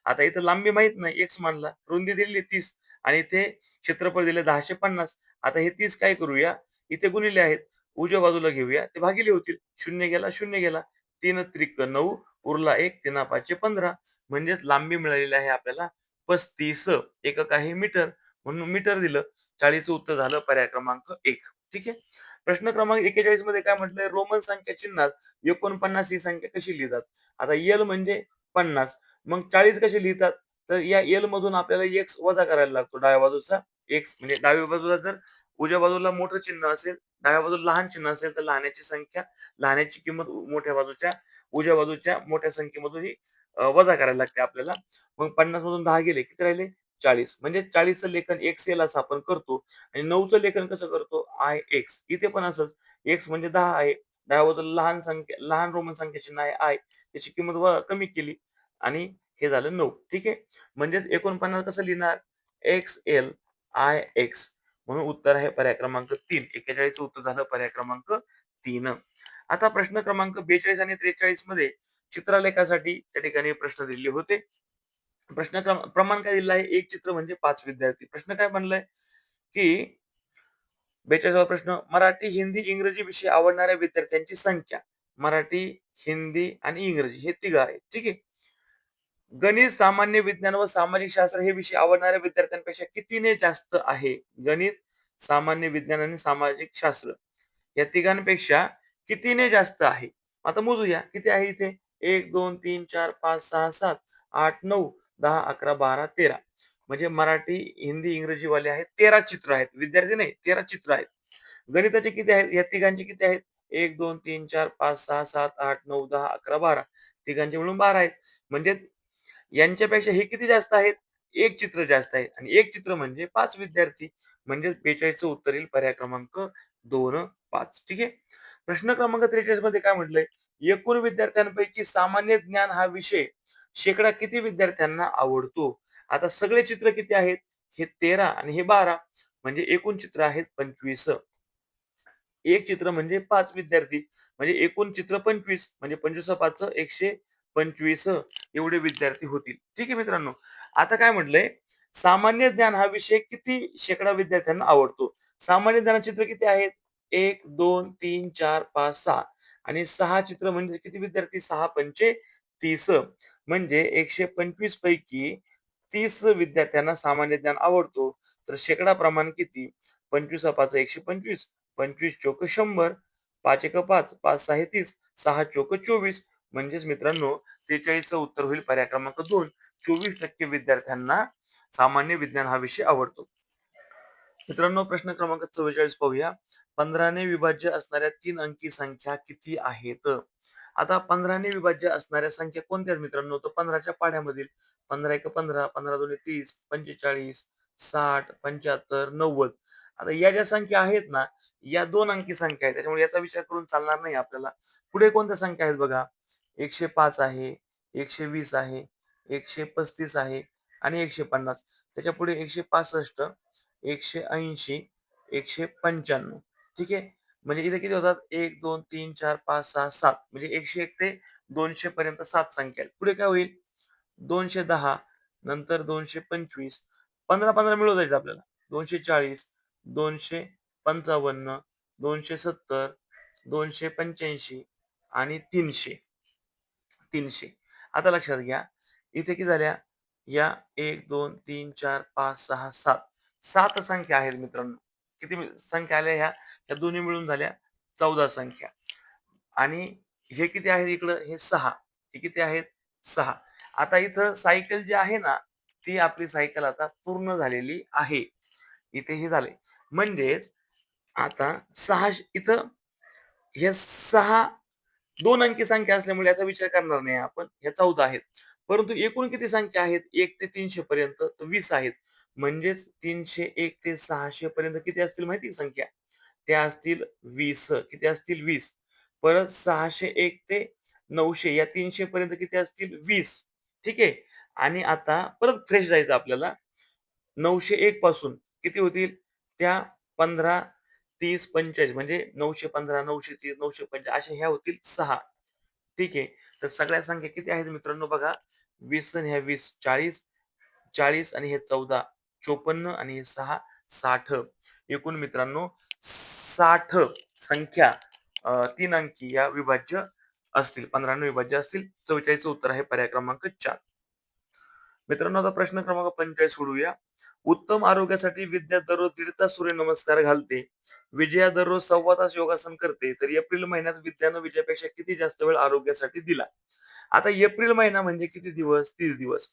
आता इथं लांबी माहीत नाही, x मानला. रुंदी दिलेली 30 आणि इथे क्षेत्रफळ दिले 1050. आता हे 30 काय करूया? इथे गुणिले आहेत. उजव्या बाजूला घेऊया. ते भागिले होतील. 0 गेला, 0 गेला. 3 त्रिक 9 उरला 1. 3 पाचे 15. म्हणजेच लांबी मिळालेली आहे आपल्याला 35. एकक आहे मीटर म्हणून मीटर दिलं. 40चं उत्तर झालं पर्याय क्रमांक 1. ठीक आहे. प्रश्न क्रमांक 41 मध्ये काय म्हटलंय? रोमन संख्या चिन्हात 49 ही संख्या कशी लिहितात? आता एल म्हणजे 50. मग 40 कसे लिहितात? तर या एल मधून आपल्याला एक्स वजा करायला लागतो डाव्या बाजूचा एक्स. म्हणजे डाव्या बाजूला जर उजव्या बाजूला मोठं चिन्ह असेल, डाव्या बाजूला लहान चिन्ह असेल, तर लहानाची संख्या लहानाची किंमत मोठ्या बाजूच्या उजव्या बाजूच्या मोठ्या संख्येमधून ही वजा करायला लागते आपल्याला. मग 50 मधून 10 गेले, किती राहिले? 40. म्हणजे 40चं लेखन एक्स-एल असं आपण करतो आणि 9चं लेखन कसं करतो? आय-एक्स. इथे पण असंच. एक्स म्हणजे 10 आहे. डाव्या बाजूला लहान रोमन संख्या चिन्ह आहे आय. त्याची किंमत कमी केली आणि हे झालं 9. ठीक आहे. म्हणजेच 49 कसं लिहिणार? X-L I-x. म्हणून उत्तर आहे पर्याय क्रमांक 3. 41चं उत्तर झालं पर्याय क्रमांक 3. आता प्रश्न क्रमांक 42 आणि 43 मध्ये चित्रलेखासाठी त्या ठिकाणी प्रश्न दिलेले होते. प्रमाण काय दिलं आहे? एक चित्र म्हणजे 5 विद्यार्थी. प्रश्न काय म्हणलाय? की 42वा प्रश्न मराठी, हिंदी, इंग्रजी विषय आवडणाऱ्या विद्यार्थ्यांची संख्या. मराठी, हिंदी आणि इंग्रजी हे तिघ आहेत. ठीक आहे. गणित, सामान्य विज्ञान व सामाजिक शास्त्र हे विषय आवडणाऱ्या विद्यार्थ्यांपेक्षा कितीने जास्त आहे? गणित, सामान्य विज्ञान आणि सामाजिक शास्त्र या तिघांपेक्षा कितीने जास्त आहे? आता मोजूया. किती आहे इथे? 1, 2, 3, 4, 5, 6, 7, 8, 9, 10, 11, 12, 13. म्हणजे मराठी, हिंदी, इंग्रजीवाले आहेत. 13 चित्र आहेत. विद्यार्थी नाही, 13 चित्र आहेत. गणिताचे किती आहेत? या तिघांचे किती आहेत? 1, 2, 3, 4, 5, 6, 7, 8, 9, 10, 11, 12. तिघांचे मिळून 12 आहेत. म्हणजे यांच्यापेक्षा हे किती जास्त आहेत? एक चित्र जास्त आहे आणि एक चित्र म्हणजे 5 विद्यार्थी. म्हणजे 42चं उत्तर येईल पर्याय क्रमांक 2, 5. ठीक आहे. प्रश्न क्रमांक 43 मध्ये काय म्हटलंय? एकूण विद्यार्थ्यांपैकी सामान्य ज्ञान हा विषय शेकडा किती विद्यार्थ्यांना आवडतो? आता सगळे चित्र किती आहेत? हे 13 आणि हे 12. म्हणजे एकूण चित्र आहेत 25. एक चित्र म्हणजे 5 विद्यार्थी. म्हणजे एकूण चित्र 25 म्हणजे 25 125 एवढे विद्यार्थी होतील. ठीक आहे मित्रांनो. आता काय म्हटलंय? सामान्य ज्ञान हा विषय किती शेकडा विद्यार्थ्यांना आवडतो? सामान्य ज्ञानाचे चित्र किती आहेत? 1, 2, 3, 4, 5, 6 आणि 6 चित्र म्हणजे किती विद्यार्थी? 6 पंचे 30 म्हणजे 125 पैकी 30 विद्यार्थ्यांना सामान्य ज्ञान आवडतो. तर शेकडा प्रमाण किती? 25 5 125 25 चोक 100, 5 एक 5, 5 6 30, 6 चोक 24. म्हणजेच मित्रांनो 43चं उत्तर होईल पर्याय क्रमांक 2. 24% विद्यार्थ्यांना सामान्य विज्ञान हा विषय आवडतो. मित्रांनो प्रश्न क्रमांक 44 पाहूया. 15 ने विभाज्य असणाऱ्या 3 अंकी संख्या किती आहेत? आता 15 ने विभाज्य असणाऱ्या संख्या कोणत्या आहेत मित्रांनो? तर 15च्या पाढ्यामधील 15 एक 15, 15 दोन्ही 30, 45, 60, 75, 90. आता या ज्या संख्या आहेत ना, या 2 अंकी संख्या आहेत. त्याच्यामुळे याचा विचार करून चालणार नाही आपल्याला. पुढे कोणत्या संख्या आहेत बघा. 105 आहे, 120 आहे, 135 आहे आणि 150. त्याच्यापुढे 165, 180, 195. ठीक आहे. म्हणजे इथे किती होतात? 1, 2, 3, 4, 5, 6, 7 म्हणजे 101 ते 200 पर्यंत 7 संख्या आहेत. पुढे काय होईल? 210 नंतर 225 15-15 मिळवता जायचं आपल्याला. 240, 255, 270, 285 आणि 300. 300. आता लक्षात घ्या. इथे किती झाल्या? या 1, 2, 3, 4, 5, 6, 7. 7 संख्या आहेत मित्रांनो. किती संख्या आल्या ह्या? ह्या दोन्ही मिळून झाल्या 14 संख्या. आणि हे किती आहेत इकडं? हे 6. हे किती आहेत? 6. आता इथं सायकल जी आहे ना, ती आपली सायकल आता पूर्ण झालेली आहे. इथे हे झालंय. म्हणजेच आता 6 इथं हे 6 2 अंकी संख्या असल्यामुळे याचा विचार करणार नाही आपण. ह्या 14 आहेत. परंतु एकूण किती संख्या आहेत? 1 ते 300 पर्यंत तर 20 आहेत. म्हणजेच 301 ते 600 पर्यंत किती असतील माहिती आहे संख्या? त्या असतील 20. किती असतील? 20. परत 601 ते 900 या 300 पर्यंत किती असतील? 20. ठीक आहे. आणि आता परत फ्रेश जायचं आपल्याला. 901 पासून किती होतील? त्या 15, 30, 45 म्हणजे 915, 930, 945 अशा ह्या होतील 6. ठीक आहे. तर सगळ्या संख्या किती आहेत मित्रांनो बघा. 20 आणि ह्या 20 40, 40 आणि हे 14 54 आणि हे 6 60. एकूण मित्रांनो 60 संख्या 3 अंकी या विभाज्य असतील. 15 विभाज्य असतील. 44चं उत्तर आहे पर्याय क्रमांक 4. मित्रांनो आता प्रश्न क्रमांक 45 सोडवूया. उत्तम आरोग्यासाठी विद्या दररोज 1.5 तास सूर्यनमस्कार घालते. विजया दररोज 1.25 तास योगासन करते. तर एप्रिल महिन्यात विद्यानं विजयापेक्षा किती जास्त वेळ आरोग्यासाठी दिला? आता एप्रिल महिना म्हणजे किती दिवस? 30 दिवस.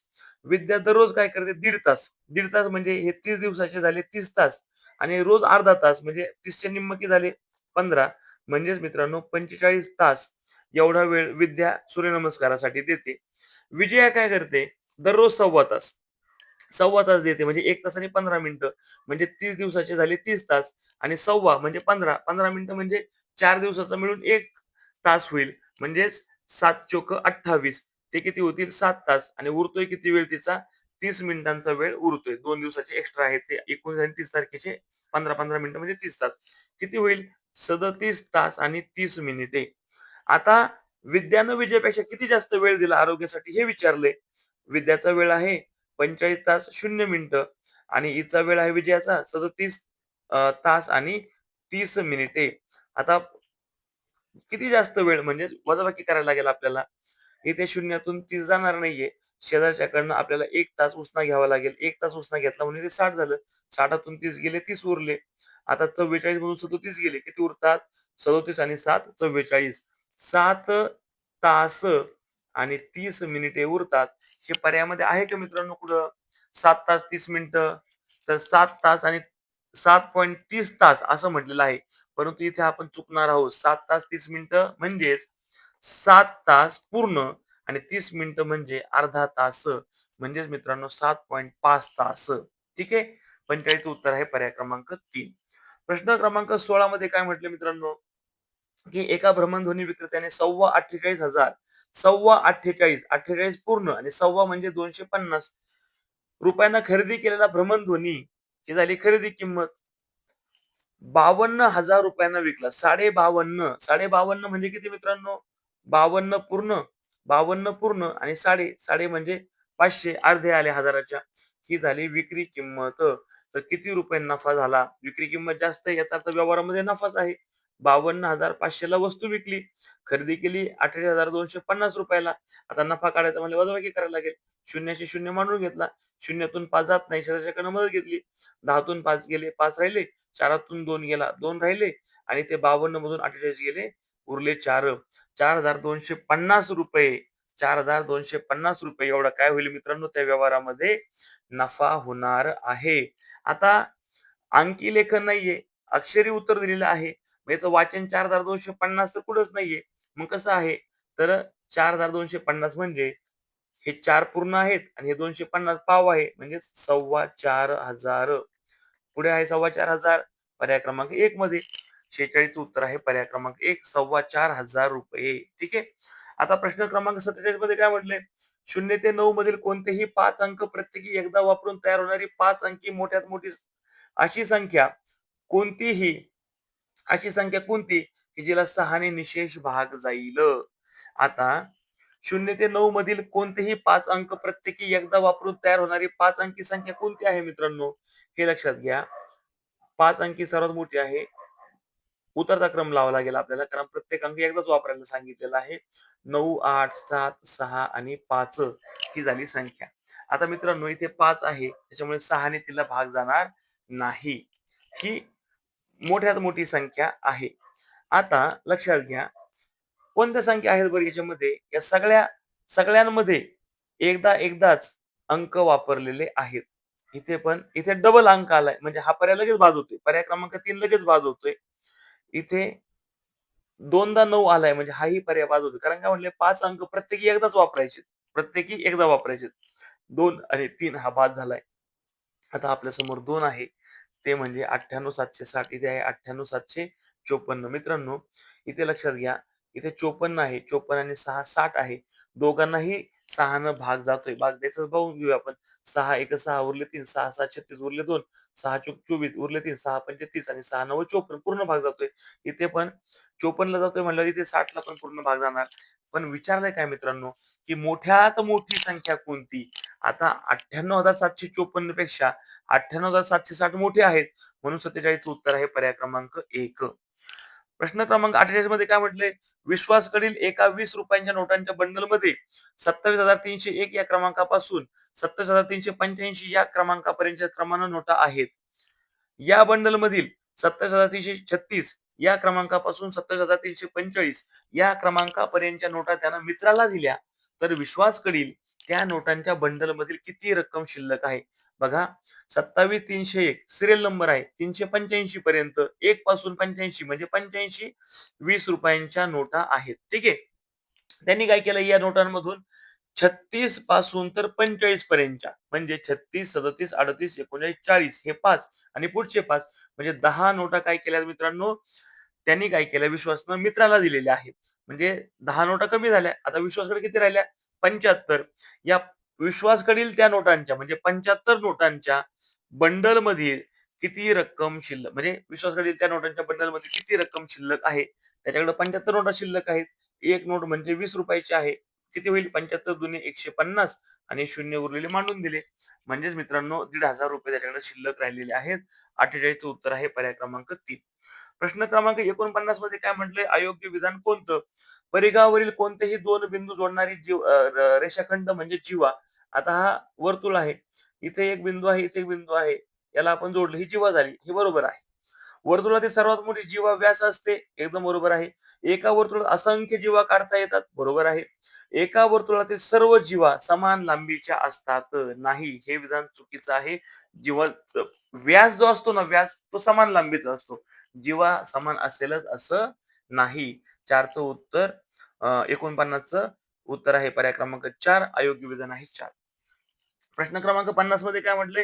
विद्या दररोज काय करते? 1.5 तास. 1.5 तास म्हणजे हे 30 दिवसाचे झाले 30 तास आणि रोज अर्धा तास म्हणजे 30चे निम्मे किती झाले? 15. म्हणजेच मित्रांनो 45 तास एवढा वेळ विद्या सूर्यनमस्कारासाठी देते. विजया काय करते? दररोज 1.25 तास. 1.25 तास देते म्हणजे 1 तास आणि 15 मिनिटं. म्हणजे 30 दिवसाचे झाले 30 तास आणि सव्वा म्हणजे 15. 15 मिनिटं म्हणजे 4 दिवसाचा मिळून 1 तास होईल. म्हणजेच 7 चोक 28. ते किती होतील? 7 तास आणि उरतोय किती वेळ तिचा? 30 मिनिटांचा वेळ उरतोय. 2 दिवसाचे एक्स्ट्रा आहेत ते 29 तारखेचे 15-15 मिनिटं म्हणजे 30 तास. किती होईल? 37 तास आणि 30 मिनिटे. आता विद्यानं विजयापेक्षा किती जास्त वेळ दिला आरोग्यासाठी हे विचारलंय. विद्याचा वेळ आहे 45 तास 0 मिनिटं आणि हिचा वेळ आहे विजयाचा 37 तास आणि 30 मिनिटे. आता किती जास्त वेळ म्हणजे वजाबाकी करायला लागेल आपल्याला. इथे शून्यातून 30 जाणार नाहीये. शेजारच्याकडनं आपल्याला 1 तास उसना घ्यावा लागेल. 1 तास उसना घेतला म्हणजे ते 60 झालं. 60तून 30 गेले 30 उरले. आता 44 मधून 37 गेले. किती उरतात? 37 आणि 7 44. 7 तास आणि 30 मिनिटे उरतात. हे पर्यायामध्ये आहे का मित्रांनो कुठं? 7 तास 30 मिनिटं. तर 7 तास आणि 7.30 तास असं म्हटलेलं आहे. परंतु इथे आपण चुकणार आहोत. 7 तास 30 मिनिटं म्हणजेच 7 तास पूर्ण आणि 30 मिनिटं म्हणजे अर्धा तास. म्हणजेच मित्रांनो 7.5 तास. ठीक आहे. 45चं उत्तर आहे पर्याय क्रमांक 3. प्रश्न क्रमांक 16 मध्ये काय म्हटले मित्रांनो, की एका भ्रमणध्वनी विक्रेत्याने ₹48,000 48 पूर्ण आणि सव्वा म्हणजे ₹250 खरेदी केलेला भ्रमणध्वनी ही झाली खरेदी किंमत. ₹52,000 विकला. 52.5 52 म्हणजे किती मित्रांनो? 52 पूर्ण, 52 पूर्ण आणि साडे म्हणजे 500 अर्धे आले हजाराच्या. ही झाली विक्री किंमत. तर किती रुपये नफा झाला? विक्री किंमत जास्त आहे याचा अर्थ व्यवहारामध्ये नफाच आहे. 52,500 ला वस्तू विकली. खरेदी केली ₹28,250 ला. आता नफा काढायचा म्हणजे वजाबाकी करायला लागेल. शून्याशी शून्य मांडून घेतला. शून्यातून 5 जात नाही. शेजारच्याकडनं मदत घेतली. 10तून 5 गेले, 5 राहिले. 4तून 2 गेला, 2 राहिले आणि ते 52 मधून 48 गेले, उरले 4. ₹4,250 ₹4,250 एवढा काय होईल मित्रांनो त्या व्यवहारामध्ये नफा होणार आहे. आता अंकी लेखन नाहीये, अक्षरी उत्तर दिलेलं आहे. मग याचं वाचन 4,250 तर कुठंच नाहीये. मग कसं आहे? तर 4,250 म्हणजे हे 4 पूर्ण आहेत आणि हे 250 पाव आहे म्हणजे 4,25,000. पुढे आहे 4,25,000 पर्याय क्रमांक 1 मध्ये. 46 उत्तर आहे पर्याय क्रमांक 1 ₹4,25,000. ठीक आहे. आता प्रश्न क्रमांक 47 मध्ये काय म्हटलंय? 0 ते 9 मधील कोणतेही 5 अंक प्रत्येकी एकदा वापरून तयार होणारी 5 अंकी मोठ्यात मोठी अशी संख्या कोणतीही अशी संख्या कोणती की जिला 6 ने निशेष भाग जाईल? आता 0 ते 9 मधील कोणतेही 5 अंक प्रत्येकी एकदा वापरून तयार होणारी 5 अंकी संख्या कोणती आहे मित्रांनो? हे लक्षात घ्या. 5 अंकी सर्वात मोठी आहे. उतरता क्रम लावावा लागेल आपल्याला कारण प्रत्येक अंक एकदाच वापरायला सांगितलेला आहे. 9, 8, 7, 6 आणि 5 ही झाली संख्या. आता मित्रांनो इथे 5 आहे त्याच्यामुळे 6 ने तिला भाग जाणार नाही. ही मोठ्यात मोठी संख्या आहे. आता लक्षात घ्या, कोणत्या संख्या आहेत बरं याच्यामध्ये? या सगळ्यांमध्ये एकदाच अंक वापरलेले आहेत. इथे पण इथे डबल अंक आलाय म्हणजे हा पर्याय लगेच बाद होतोय. पर्याय क्रमांक 3 लगेच बाद होतोय. इथे दोनदा 9 आलाय म्हणजे हाही पर्याय बाद होतो. कारण काय म्हटले 5 अंक प्रत्येकी एकदाच वापरायचे. प्रत्येकी एकदा वापरायचे. 2 आणि 3 हा बाद झालाय. आता आपल्यासमोर 2 आहे. ते म्हणजे 98,760 इथे आहे 98,754. मित्रांनो, इथे लक्षात घ्या, इथे 54 आहे. 54 आणि 6 60 आहे. दोघांनाही 6 न भाग जातोय. भाग द्यायचा बघून घेऊया आपण. 6 एक 6 उरले 3, 6 6 36 उरले 2, 6 चोक 24 उरले 3, 6 पंचे 30 आणि 6 नव्वे 54 पूर्ण भाग जातोय. इथे पण 54 ला जातोय म्हटल्यावर इथे 60 ला पण पूर्ण भाग जाणार. पण विचारलंय काय मित्रांनो, की मोठ्यात मोठी संख्या कोणती? आता 98,754 पेक्षा 98,760 मोठे आहेत. म्हणून 47 उत्तर आहे पर्याय क्रमांक 1. प्रश्न क्रमांक 48 मध्ये काय म्हटलंय? विश्वासकडील एका ₹20 नोटांच्या बंडलमध्ये 27,301 या क्रमांकापासून 27,385 या क्रमांकापर्यंतच्या क्रमानं नोटा आहेत. या बंडलमधील 27,336 या क्रमांकापासून 27,345 या क्रमांकापर्यंतच्या नोटा त्यानं मित्राला दिल्या. तर विश्वासकडील त्या नोटांच्या बंडलमधील किती रक्कम शिल्लक आहे? बघा 27,301 सिरियल नंबर आहे. 385 पर्यंत 1 पासून 85 म्हणजे 85 ₹20 नोटा आहेत. ठीक आहे. त्यांनी काय केलं या नोटांमधून 36 पासून तर 45 पर्यंतच्या म्हणजे 36, 37, 38, 39, 40 हे 5 आणि पुढचे 5 म्हणजे 10 नोटा काय केल्या मित्रांनो, त्यांनी काय केलं विश्वासनं मित्राला दिलेल्या आहेत. म्हणजे 10 नोटा कमी झाल्या. आता विश्वासकडे किती राहिल्या? 75. या विश्वासकडील त्या नोटांच्या म्हणजे 75 नोटांच्या बंडलमध्ये किती रक्कम शिल्लक म्हणजे विश्वासकडील त्या नोटांच्या बंडलमध्ये किती रक्कम शिल्लक आहे? त्याच्याकडे 75 नोटा शिल्लक आहेत. एक नोट म्हणजे ₹20 आहे. किती होईल? 75 दुनी 150 आणि शून्य उरलेले मांडून दिले. म्हणजेच मित्रांनो ₹1,500 त्याच्याकडे शिल्लक राहिलेले आहेत. 48 चं उत्तर आहे पर्याय क्रमांक 3. प्रश्न क्रमांक 49 मध्ये काय म्हटलंय? अयोग्य विधान कोणतं? परिघावरील कोणतेही 2 बिंदू जोडणारी रेषाखंड म्हणजे जीवा. आता हा वर्तुळ आहे. इथे एक बिंदू आहे, इथे एक बिंदू आहे. याला आपण जोडलं, ही जीवा झाली. हे बरोबर आहे. वर्तुळातील सर्वात मोठी जीवा व्यास असते. एकदम बरोबर आहे. एका वर्तुळात असंख्य जीवा काढता येतात. बरोबर आहे. एका वर्तुळातील सर्व जीवा समान लांबीच्या असतात. नाही, हे विधान चुकीचं आहे. जीवाचा व्यास जो असतो ना, व्यास तो समान लांबीचा असतो. जीवा समान असेलच असं नाही. 4चं उत्तर 49चं उत्तर आहे पर्याय क्रमांक 4. अयोग्य विधान आहे 4. प्रश्न क्रमांक 50 मध्ये काय म्हटलंय,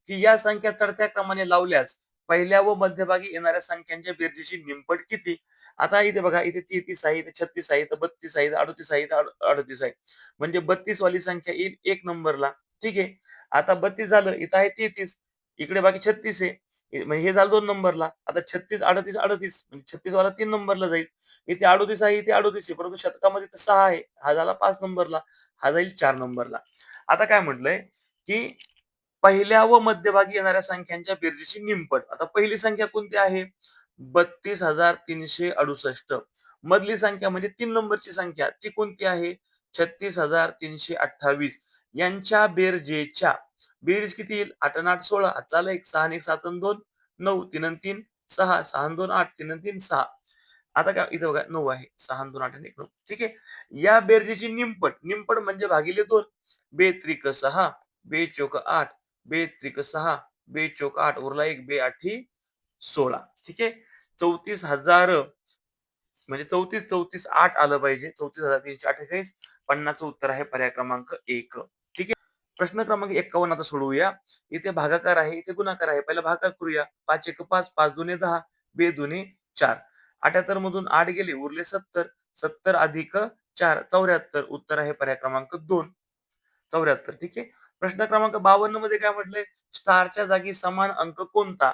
की या संख्या चढत्या क्रमाने लावल्यास पहिल्या व मध्यभागी येणाऱ्या संख्यांच्या बेरजेची निमपट किती? आता इथे बघा, इथे 33 आहे, इथे 36 आहे, इथे 32 आहे, इथे 38 आहे, इथे 38 आहे. म्हणजे 32 वाली संख्या येईल 1 नंबरला. ठीक आहे. आता 32 झालं, इथं आहे 33, इकडे बाकी 36 आहे. म्हणजे हे झालं 2 नंबरला. आता 36, 38, 38 म्हणजे 36 वाला 3 नंबरला जाईल. इथे 38 आहे, इथे 38 आहे. परंतु शतकामध्ये तर 6 आहे. हा झाला 5 नंबरला. हा जाईल 4 नंबरला. आता काय म्हटलंय, की पहिल्या व मध्यभागी येणाऱ्या संख्यांच्या बेरजेची निमपट. आता पहिली संख्या कोणती आहे? 32,368. मधली संख्या म्हणजे 3 नंबरची संख्या ती कोणती आहे? 36,328. यांच्या बेरजेच्या बेरीज किती येईल? 8 आणि 8 16. हाताला 1 6 आणि 1 7 आणि 2 9 3 आणि 3 6 6 आणि 2 8 3 आणि 3 6. आता काय इथं बघा 9 आहे. 6 आणि 2 8 आणि 1 9. ठीक आहे. या बेरजेची निमपट. निमपट म्हणजे भागिले 2. बेत्रिक 6, बेचोक 8, बेत्रिक 6, बेचोक 8 उरला 1 बेआठी 16. ठीक आहे. 34,000 म्हणजे 34 34 8 आलं पाहिजे. 34,348 50 चं उत्तर आहे पर्याय क्रमांक 1. ठीक आहे. प्रश्न क्रमांक 51 आता सोडवूया. इथे भागाकार आहे, इथे गुणाकार आहे. पहिला भागाकार करूया. 5 1 5, 5 2 10, बे दुनी 4. 78 मधून 8 गेले, उरले 70. 70 अधिक 4 74. उत्तर आहे पर्याय क्रमांक 2. 74. ठीक आहे. प्रश्न क्रमांक 52 मध्ये काय म्हटलंय? स्टारच्या जागी समान अंक कोणता?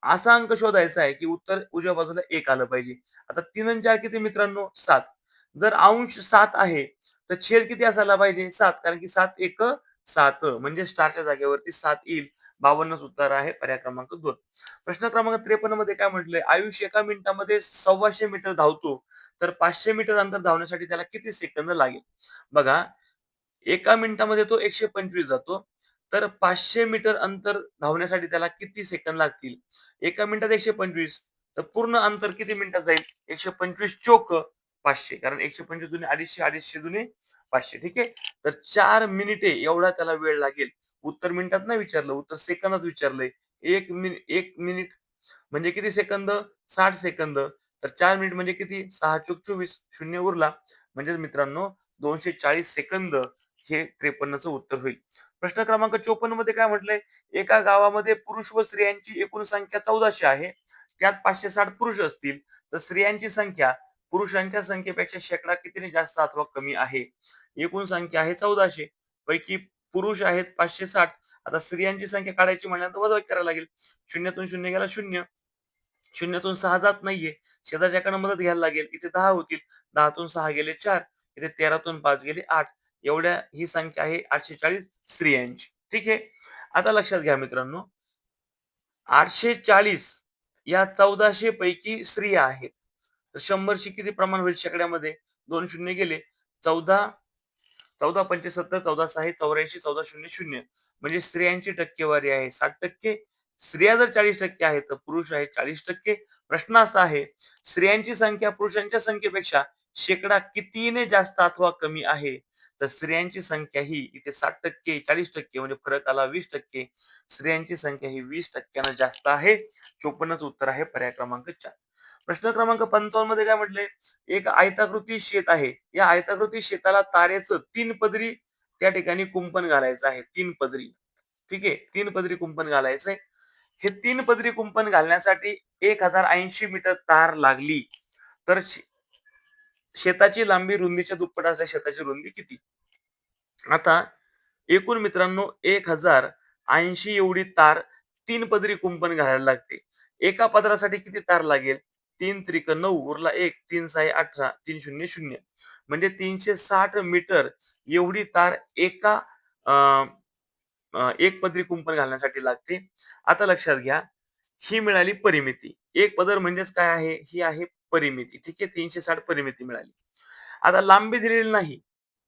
असा अंक शोधायचा आहे, की उत्तर उजव्या बाजूला 1 आलं पाहिजे. आता 3 आणि 4 किती मित्रांनो? 7. जर अंश 7 आहे, तर छेद किती असायला पाहिजे? 7 कारण की 7 एक 7 म्हणजे स्टारच्या जागेवरती 7 येईल. 52 उत्तर आहे पर्याय क्रमांक 2. प्रश्न क्रमांक 53 मध्ये काय म्हटलंय? आयुष एका मिनिटामध्ये 125 मीटर धावतो, तर 500 मीटर अंतर धावण्यासाठी त्याला किती सेकंद लागेल? बघा, एका मिनिटामध्ये तो 125 जातो. तर 500 मीटर अंतर धावण्यासाठी त्याला किती सेकंद लागतील? एका मिनिटात 125. तर पूर्ण अंतर किती मिनिटात जाईल? 125 चोक 500. कारण 125 दुणे 250, 250 दुणे 500. ठीक आहे. तर 4 मिनिटे एवढा त्याला वेळ लागेल. उत्तर मिनिटात नाही विचारलं, उत्तर सेकंदात विचारलंय. 1 मिनिट म्हणजे किती सेकंद? 60 सेकंद. तर 4 मिनिट म्हणजे किती? 6 चोक 24. शून्य उरला. म्हणजेच मित्रांनो 240 सेकंद हे 53चं उत्तर होईल. प्रश्न क्रमांक 54 मध्ये काय म्हटलंय? एका गावामध्ये पुरुष व स्त्रियांची एकूण संख्या 1400 आहे. त्यात 560 पुरुष असतील, तर स्त्रियांची संख्या पुरुषांच्या संख्येपेक्षा शेकडा कितीने जास्त अथवा कमी आहे? एकूण संख्या आहे 1400 पैकी पुरुष आहेत 560. आता स्त्रियांची संख्या काढायची म्हटल्यानंतर वजाबाकी करायला लागेल. शून्यातून शून्य गेला शून्य. शून्यातून 6 जात नाहीये. शेजारच्याकडे मदत घ्यायला लागेल. इथे 10 होतील. 10तून 6 गेले 4. इथे 13तून 5 गेले 8. एवढ्या ही संख्या आहे 840 स्त्रियांची. ठीक आहे. आता लक्षात घ्या मित्रांनो, 840 या 1400 पैकी स्त्रिया आहेत. तर 100ची किती प्रमाण होईल शेकड्यामध्ये? 2 शून्य गेले. 14 14 पंचे 70, 14 6 84, 14 शून्य 0. म्हणजे स्त्रियांची टक्केवारी आहे 60%. स्त्रिया जर 40% आहेत, तर पुरुष आहेत 40%. प्रश्न असा आहे, स्त्रियांची संख्या पुरुषांच्या संख्येपेक्षा शेकडा कितीने जास्त अथवा कमी आहे? तर स्त्रियांची संख्या ही इथे 60%, 40% म्हणजे फरक आला 20%. स्त्रियांची संख्या ही 20% जास्त आहे. 54च उत्तर आहे पर्याय क्रमांक 4. प्रश्न क्रमांक 55 मध्ये काय म्हटलंय? एक आयताकृती शेत आहे. या आयताकृती शेताला तारेचं 3 पदरी त्या ठिकाणी कुंपण घालायचं आहे. 3 पदरी. ठीक आहे. 3 पदरी कुंपण घालायचंय. हे 3 पदरी कुंपण घालण्यासाठी 1080 मीटर तार लागली. तर शेताची लांबी रुंदीच्या दुप्पट असल्यास शेताची रुंदी किती? आता एकूण मित्रांनो 1080 एवढी तार 3 पदरी कुंपण घालायला लागते. एका पदरासाठी किती तार लागेल? 3 त्रिक 9 उरला 1, 3 6 18, 3 शून्य 0. म्हणजे 360 मीटर एवढी तार एका अ, एक पदरी कुंपण घालण्यासाठी लागते. आता लक्षात घ्या, ही मिळाली परिमिती. एक पदर म्हणजेच काय आहे? ही आहे परिमिती. ठीक आहे. 360 परिमिती मिळाली. आता लांबी दिलेली नाही.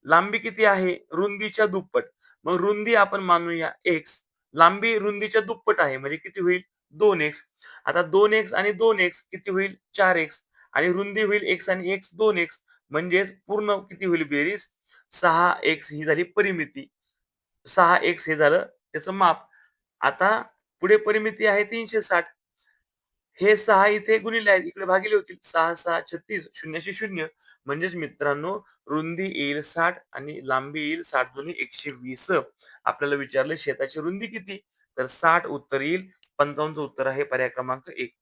लांबी किती आहे? रुंदीच्या दुप्पट. मग रुंदी आपण मानूया x. लांबी रुंदीच्या दुप्पट आहे म्हणजे किती होईल? 2x. आता 2x आणि 2x किती होईल? 4x आणि रुंदी होईल x आणि x 2x म्हणजेच पूर्ण किती होईल बेरीज? 6x ही झाली परिमिती. 6x हे झालं त्याचं माप. आता पुढे परिमिती आहे 360. हे 6 इथे गुणिले आहेत. इकडे भागिले होतील. 6 6 36 शून्याशी शून्य. म्हणजेच मित्रांनो रुंदी येईल 60 आणि लांबी येईल 60 दुनी 120. आपल्याला विचारलं शेताची रुंदी किती? तर 60 उत्तर येईल. 55चं उत्तर आहे पर्याय क्रमांक 1.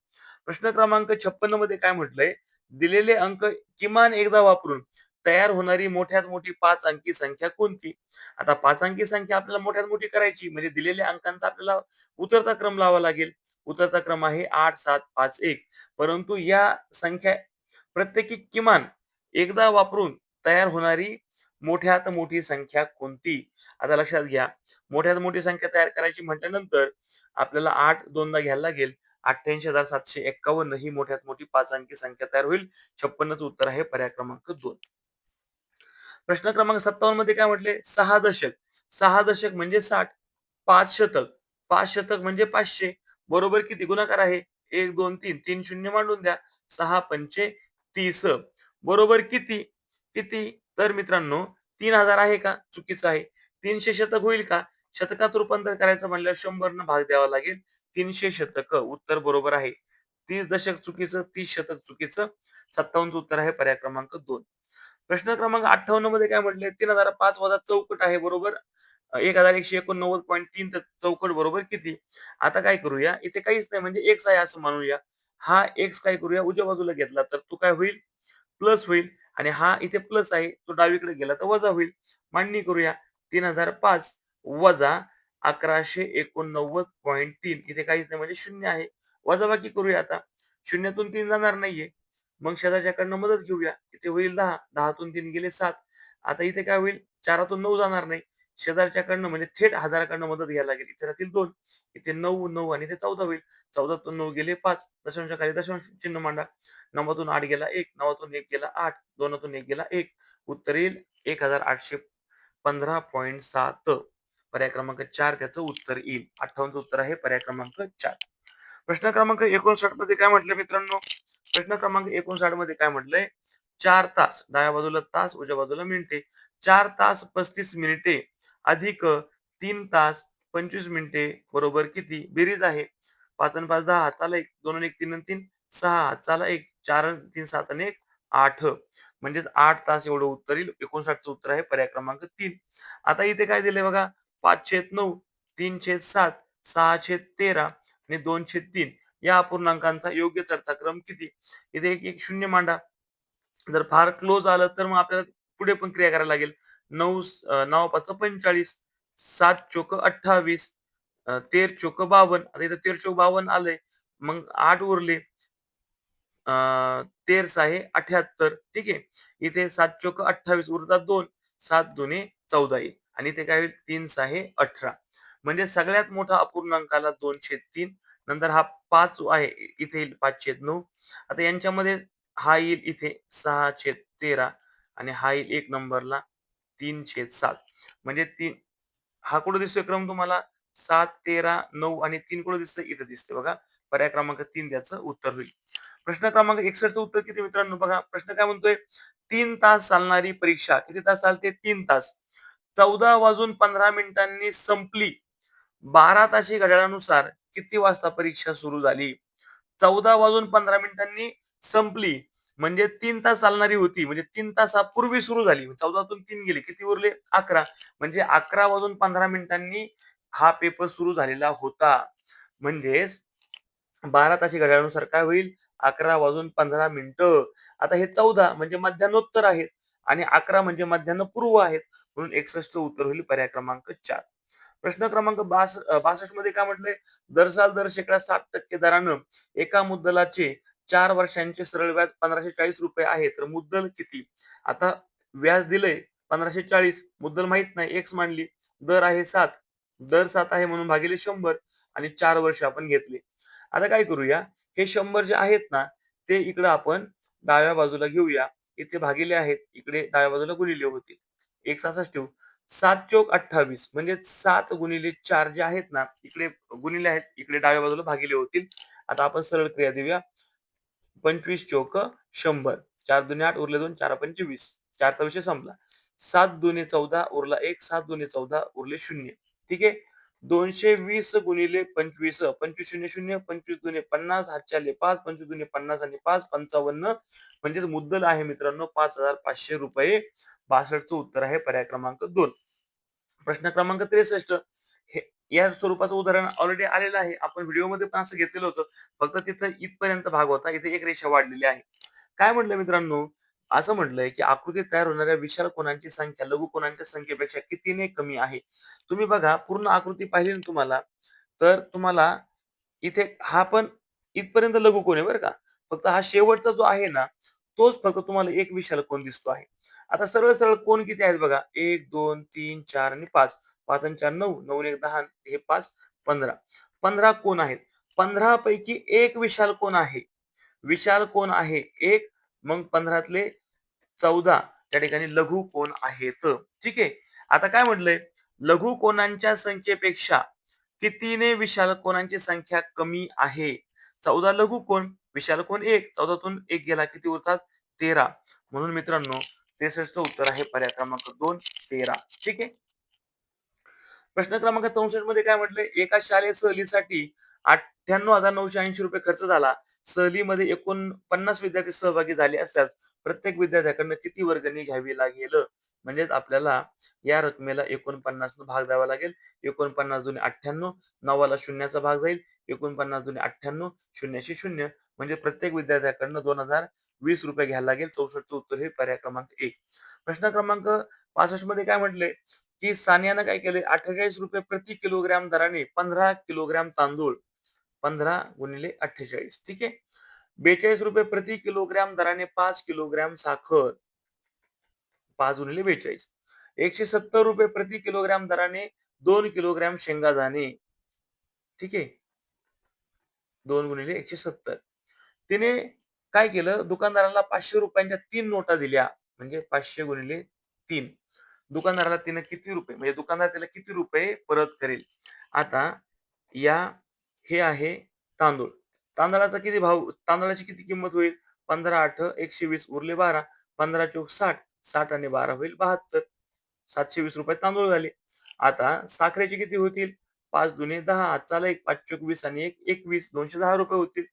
प्रश्न क्रमांक 56 मध्ये काय म्हटलंय? दिलेले अंक किमान एकदा वापरून तयार होणारी मोठ्यात मोठी 5 अंकी संख्या कोणती? आता 5 अंकी संख्या आपल्याला मोठ्यात मोठी करायची म्हणजे दिलेल्या अंकांचा आपल्याला उतरता क्रम लावावा लागेल. उतरता क्रम आहे 8 7 5 1. परंतु या संख्या प्रत्येकी किमान एकदा वापरून तयार होणारी मोठ्यात मोठी संख्या कोणती? आता लक्षात घ्या. मोठ्यात मोठी संख्या तयार करायची म्हटल्यानंतर आपल्याला 8 दोनदा घ्यायला लागेल. 88,751 ही मोठ्यात मोठी 5 अंकी संख्या तयार होईल. 56चं उत्तर आहे पर्याय क्रमांक 2. प्रश्न क्रमांक 57 मध्ये काय म्हटले? 6 दशक. 6 दशक म्हणजे 60. 5 शतक. 5 शतक म्हणजे 500. बरोबर किती? गुणाकार आहे. 1 2 3. 3 शून्य मांडून द्या. 6 पंचे 30. बरोबर किती? किती? तर मित्रांनो 3000 आहे का? चुकीचं आहे. 300 शतक होईल का? शतकात रूपांतर करायचं म्हणल्यावर 100 न भाग द्यावा लागेल. 300 शतक उत्तर बरोबर आहे. 30 दशक चुकीचं, 30 शतक चुकीचं. 57चं उत्तर आहे पर्याय क्रमांक 2. प्रश्न क्रमांक 58 मध्ये काय म्हटले? 3005 वजा चौकट आहे बरोबर 1189.3 तर चौकट बरोबर किती? आता काय करूया? इथे काहीच नाही म्हणजे x आहे असं मानूया. हा x काय करूया उजव्या बाजूला घेतला तर तो काय होईल? प्लस होईल आणि हा इथे प्लस आहे तो डावीकडे गेला तर वजा होईल. मांडणी करूया. 3005 वजा 1189.3 इथे काहीच नाही म्हणजे 0 आहे. वजाबाकी करूया आता. शून्यातून 3 जाणार नाहीये. मग शेजारच्याकडनं मदत घेऊया. इथे होईल 10. 10तून 3 गेले 7. आता इथे काय होईल? 4तून 9 जाणार नाही. शेजारच्याकडनं म्हणजे थेट हजाराकडनं मदत घ्यायला लागेल. इथे राहतील 2. इथे 9, 9 आणि इथे 14 होईल. 14तून 9 गेले 5. दशांशाखाली दशांश चिन्ह मांडा. 9तून 8 गेला 1. 9तून 1 गेला 8. 2तून 1 गेला 1. उत्तर येईल 1815.7. पर्याय क्रमांक 4 त्याचं उत्तर येईल. 58चं उत्तर आहे पर्याय क्रमांक 4. प्रश्न क्रमांक 59 मध्ये काय म्हटलंय मित्रांनो? प्रश्न क्रमांक 59 मध्ये काय म्हटलंय? 4 तास, डाव्या बाजूला तास, उजव्या बाजूला मिनिटे. 4 तास 35 मिनिटे अधिक 3 तास 25 मिनिटे बरोबर किती? बेरीज आहे. 5 आणि 5 10, हाताला 1, 2 आणि 1 3 आणि 3 6, हाताला 1, 4 आणि 3 7 आणि 1 8. म्हणजेच 8 तास एवढं उत्तर येईल. 59चं उत्तर आहे पर्याय क्रमांक 3. आता इथे काय दिलंय बघा? 5/9, 3/7, 6/13 आणि 2/3 या अपूर्णांकांचा योग्य चढता क्रम किती? इथे एक एक शून्य मांडा. जर फार क्लोज आलं तर मग आपल्याला पुढे पण क्रिया करायला लागेल. 9 पाच 45, 7 चोक 28, 13 चोक 52. आता इथं 13 चोक 52 आलंय. मग 8 उरले. 13 आहे 78. ठीक आहे. इथे 7 चोक 28 उरतात 2. 7 दुने 14 येईल आणि इथे काय होईल? 3 आहे 18. म्हणजे सगळ्यात मोठा अपूर्णांकाला 2/3. नंतर हा 5 आहे. इथे येईल 5/9. आता यांच्यामध्ये हा येईल इथे 6/13 आणि हा येईल 1 नंबरला 3/7. म्हणजे 3 हा कुठे दिसतोय क्रम तुम्हाला? 7, 13, 9 आणि 3 कुठे दिसतंय? इथे दिसतंय बघा. पर्याय क्रमांक 3 त्याचं उत्तर होईल. प्रश्न क्रमांक 61चं उत्तर किती मित्रांनो? बघा प्रश्न काय म्हणतोय? 3 तास चालणारी परीक्षा किती तास चालते? 3 तास. 14 वाजून 15 मिनिटांनी संपली. 12 ताशी घड्याळानुसार किती वाजता परीक्षा सुरू झाली? 14 वाजून 15 मिनिटांनी संपली. म्हणजे 3 तास चालणारी होती. म्हणजे 3 तासापूर्वी सुरू झाली. 14तून 3 गेले. किती उरले? 11. म्हणजे 11 वाजून 15 मिनिटांनी हा पेपर सुरू झालेला होता. म्हणजेच 12 ताशी घड्याळानुसार काय होईल? 11 वाजून 15 मिनिटं. आता हे 14 म्हणजे मध्यान्होत्तर आहेत आणि 11 म्हणजे मध्यान्हपूर्व आहेत. म्हणून 61चं उत्तर होईल पर्याय क्रमांक 4. प्रश्न क्रमांक 62 मध्ये काय म्हटलंय? दर साल दर शेकडा 7% दरानं एका मुद्दलाचे 4 वर्षांचे सरळ व्याज ₹1540 आहे. तर मुद्दल किती? आता व्याज दिलंय 1540, मुद्दल माहित नाही, एक्स मांडली. दर आहे 7. दर 7 आहे म्हणून भागिले 100 आणि 4 वर्ष आपण घेतले. आता काय करूया? हे 100 जे आहेत ना, ते इकडं आपण डाव्या बाजूला घेऊया. इथे भागिले आहेत, इकडे डाव्या बाजूला गुणिले होतील. एक्स असाच ठेवू. 7 चोक 28 म्हणजे 7 गुणिले 4 जे आहेत ना, इकडे गुणिले आहेत, इकडे डाव्या बाजूला भागिले होतील. आता आपण सरळ क्रिया देऊया. 25 चोक 100. 4 दुने 8 उरले 2, 4 पंचे 20. 4 चा विषय संपला. 7 दुने 14 उरला 1, 7 दुने 14 उरले 0. ठीक आहे. 220 गुणिले 25, 25 शून्य शून्य, 25 दुने 50, हातचे आले 5, 25 दुने 50 आणि 5, 55 म्हणजेच मुद्दल आहे मित्रांनो ₹5,500. 62चं उत्तर आहे पर्याय क्रमांक 2. प्रश्न क्रमांक 63 हे या स्वरूपाचं उदाहरण ऑलरेडी आलेलं आहे. आपण व्हिडिओमध्ये पण असं घेतलेलं होतं. फक्त तिथं इथपर्यंत भाग होता. इथे एक रेषा वाढलेली आहे. काय म्हटलं मित्रांनो? असं म्हटलंय, की आकृतीत तयार होणाऱ्या विशाल कोनांची संख्या लघु कोनांच्या संख्येपेक्षा कितीने कमी आहे? तुम्ही बघा पूर्ण आकृती पाहिली ना तुम्हाला, तर तुम्हाला इथे हा पण इथपर्यंत लघुकोन आहे बरं का. फक्त हा शेवटचा जो आहे ना, तोच फक्त तुम्हाला एक विशाल कोन दिसतो आहे. आता सरळ-सरळ कोन किती आहेत बघा. 1, 2, 3, 4 आणि 5. 5 आणि 4 9, 9 आणि 1 10, हे 5 15. 15 कोन आहेत. 15 पैकी एक विशाल कोन आहे. विशाल कोन आहे एक, मग 15तले 14 त्या ठिकाणी लघु कोन आहेत. ठीक आहे. आता काय म्हटलंय? लघु कोनांच्या संख्येपेक्षा कितीने विशाल कोनांची संख्या कमी आहे? 14 लघु कोन, विशाल कोन 1. 14 तून 1 गेला किती होतात? 13. म्हणून मित्रांनो 63चं उत्तर आहे पर्याय क्रमांक 2, 13. ठीक आहे. प्रश्न क्रमांक 64 मध्ये काय म्हटलंय? एका शालेय सहलीसाठी ₹98,980 खर्च झाला. सहलीमध्ये एकूण 50 विद्यार्थी सहभागी झाले असल्यास प्रत्येक विद्यार्थ्याकडनं किती वर्गणी घ्यावी लागेल? म्हणजेच आपल्याला या रकमेला 49 न भाग द्यावा लागेल. 49 दुणे 98, 9 शून्याचा भाग जाईल. 49 दुणे 98, शून्याशी शून्य म्हणजे प्रत्येक विद्यार्थ्याकडनं ₹2020 घ्यायला लागेल. 64चं उत्तर हे पर्याय क्रमांक 1. प्रश्न क्रमांक 65 मध्ये काय म्हटलंय? की सानियानं काय केलंय? ₹48 प्रति किलोग्राम दराने 15 किलोग्राम तांदूळ 15 गुणिले 48 ठीक आहे. ₹42 प्रति किलोग्राम दराने 5 किलोग्राम साखर 5 गुणिले 42. ₹170 प्रति किलोग्राम दराने 2 किलोग्राम शेंगादाणे. ठीक आहे. 2 गुणिले 170. तिने काय केलं? दुकानदाराला ₹500 च्या 3 नोटा दिल्या. म्हणजे 500 गुणिले 3. दुकानदाराला तिनं किती रुपये म्हणजे दुकानदार त्याला किती रुपये परत करेल. आता या हे आहे तांदूळ. तांदळाची किती किंमत होईल? 15 8 120 उरले 12. 15 चोक 60. 60 आणि 12 होईल 72. ₹720 तांदूळ झाले. आता साखरेचे किती होतील? 5 दुने 10. हातचाला 1 5 चोक 20 आणि 1 21 ₹210 होतील.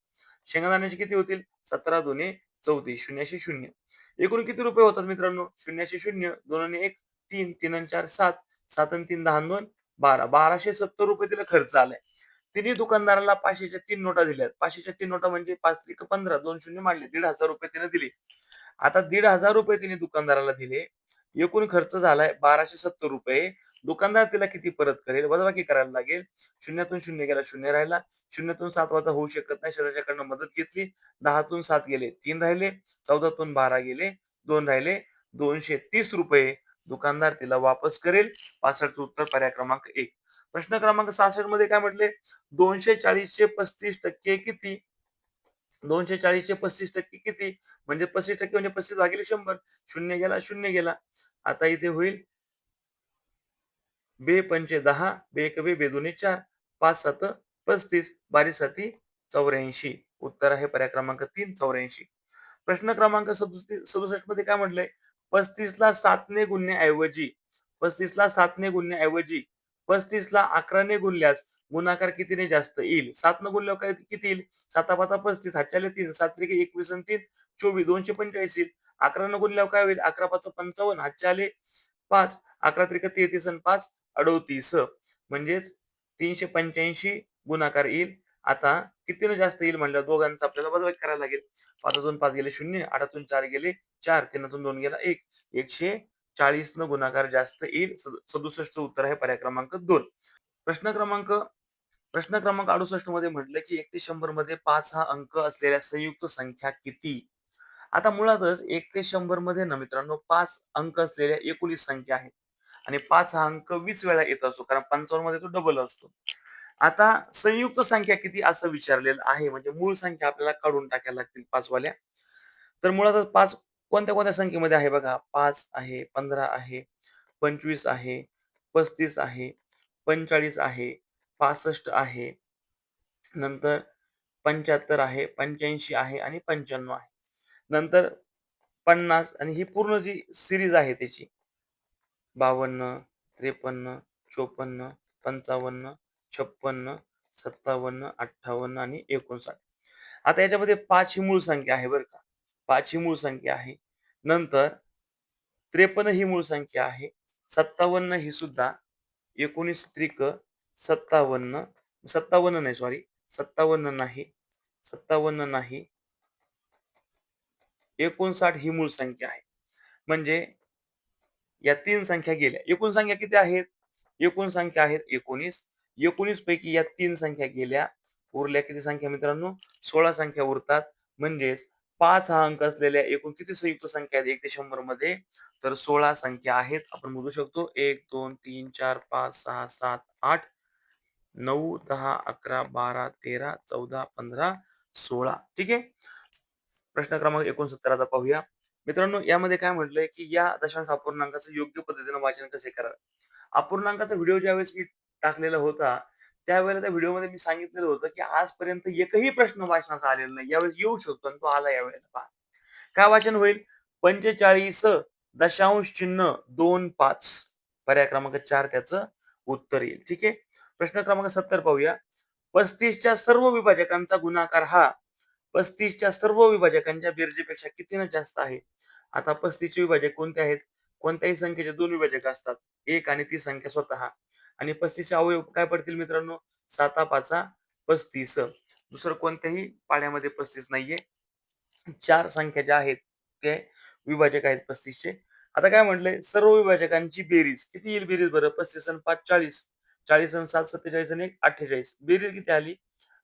शेंगदाण्याचे किती होतील? 17 दुने 34 शून्याशी शून्य. एकूण किती रुपये होतात मित्रांनो? शून्याशी शून्य, 2 आणि 1 3, 3 आणि 4 7, 7 आणि 3 10 आणि 2 12. ₹1270 तिला खर्च आलाय. तिने दुकानदाराला 500च्या 3 नोटा दिल्यात. 500च्या 3 नोटा म्हणजे 5 त्रिक 15, 2 शून्य मांडले. ₹1,500 तिने दिले. आता ₹1,500 तिने दुकानदाराला दिले. एकूण खर्च झालाय ₹1270. दुकानदार तिला किती परत करेल? वजाबाकी करायला लागेल. शून्यातून शून्य गेला, शून्य राहिला. शून्यातून 7 वजा होऊ शकत नाही. शेजारच्याकडनं मदत घेतली. 10तून 7 गेले, 3 राहिले. 14तून 12 गेले, 2 राहिले. ₹230 दुकानदार तिला वापस करेल. 65चं उत्तर पर्याय क्रमांक 1. प्रश्न क्रमांक 66 मध्ये काय म्हटले? 240 चे 35% किती? 240 चे 35% किती? म्हणजे 35% म्हणजे 35 भागिले 100. शून्य गेला, शून्य गेला. आता इथे होईल बे पंचे 10, बे एक बे, बे दोन्ही 4, 5 सात 35, बारी साती 84. उत्तर आहे पर्याय क्रमांक 3 84. प्रश्न क्रमांक 67 मध्ये काय म्हटलंय? 35 ला 7 ने गुणण्याऐवजी 35 ला 7 ने गुणण्याऐवजी 35 ला 11 ने गुणल्यास गुणाकार कितीने जास्त येईल? 7 न गुणल्यावर काय किती येईल? 7 पाचा 35, हातच्याले 3, 7 त्रिके 21 आणि 3 24, 245 येईल. 11 न गुणल्यावर काय होईल? 11 पाचा 55, हातचे आले 5, 11 त्रिक 33 आणि 5 38. म्हणजेच 385 गुणाकार येईल. आता कितीनं जास्त येईल म्हणल्यावर दोघांचं आपल्याला वजाबाकी करायला लागेल. 5तून 5 गेले 0, 8तून 4 गेले 4, 3तून 2 गेला 1. 140 न गुणाकार जास्त येईल. 67चं उत्तर आहे पर्याय क्रमांक 2. प्रश्न क्रमांक प्रश्न क्रमांक 68 मध्ये म्हटलं की 1 ते 100 मध्ये 5 हा अंक असलेल्या संयुक्त संख्या किती? आता मुळातच 1 ते 100 मध्ये ना मित्रांनो 5 अंक असलेल्या 19 संख्या आहेत. आणि 5 हा अंक 20 वेळा येत असतो. कारण 55 मध्ये तो डबल असतो. आता संयुक्त संख्या किती असं विचारलेलं आहे. म्हणजे मूळ संख्या आपल्याला काढून टाकायला लागतील 5 वाल्या. तर मुळातच 5 कोणत्या-कोणत्या संख्येमध्ये आहे बघा. 5 आहे, 15 आहे, 25 आहे, 35 आहे, 45 आहे, 65 आहे, नंतर 75 आहे, 85 आहे आणि 95 आहे. नंतर 50 आणि ही पूर्ण जी सीरीज आहे त्याची 52, 53, 54, 55, 56, 57, 58 आणि 59. आता याच्यामध्ये 5 ही मूळ संख्या आहे बरं का. 5 ही मूळ संख्या आहे. नंतर 53 ही मूळ संख्या आहे. 57 ही सुद्धा 19 त्रिक 57, 57 नाही सॉरी 57 नाही, 57 नाही, 59 ही मूळ संख्या आहे. म्हणजे या 3 संख्या गेल्या. एकूण संख्या किती आहेत? एकूण संख्या आहेत 19. 19 पैकी या 3 संख्या गेल्या. उरल्या किती संख्या मित्रांनो? 16 संख्या उरतात. म्हणजेच 5 हा अंक असलेल्या एकूण किती संयुक्त संख्या आहेत 1 ते 100 मध्ये? तर 16 संख्या आहेत. आपण मोजू शकतो. 1, 2, 3, 4, 5, 6, 7, 8, 9, 10, 11, 12, 13, 14, 15, 16. ठीक आहे? प्रश्न क्रमांक 69 आता पाहूया. मित्रांनो यामध्ये काय म्हटलंय, की या दशांश अपूर्णांकाचं योग्य पद्धतीने वाचन कसे करावे? अपूर्णांकाचा व्हिडिओ ज्यावेळेस मी टाकलेला होता, त्यावेळेला त्या व्हिडिओमध्ये मी सांगितलेलं होतं, की आजपर्यंत एकही प्रश्न वाचनाचा आलेला नाही. यावेळेस येऊ शकतो आणि तो आला यावेळेला पहा. काय वाचन होईल? 45.25 पर्याय क्रमांक 4 त्याचं उत्तर येईल. ठीक आहे. प्रश्न क्रमांक 70 पाहूया. 35च्या सर्व विभाजकांचा गुणाकार हा 35च्या सर्व विभाजकांच्या बेरजेपेक्षा कितीने जास्त आहे? आता 35चे विभाजक कोणते आहेत? कोणत्याही संख्येचे 2 विभाजक असतात. 1 आणि ती संख्या स्वतः. आणि 35चे अवयव काय पडतील मित्रांनो? 7 5 35. दुसरं कोणत्याही पाढ्यामध्ये 35 नाहीये. 4 संख्या ज्या आहेत ते विभाजक आहेत 35चे. आता काय म्हटलंय? सर्व विभाजकांची बेरीज. किती येईल बेरीज बरं? 35 आणि 5 40. 40 आणि 7 47 आणि 1 48. बेरीज किती आली?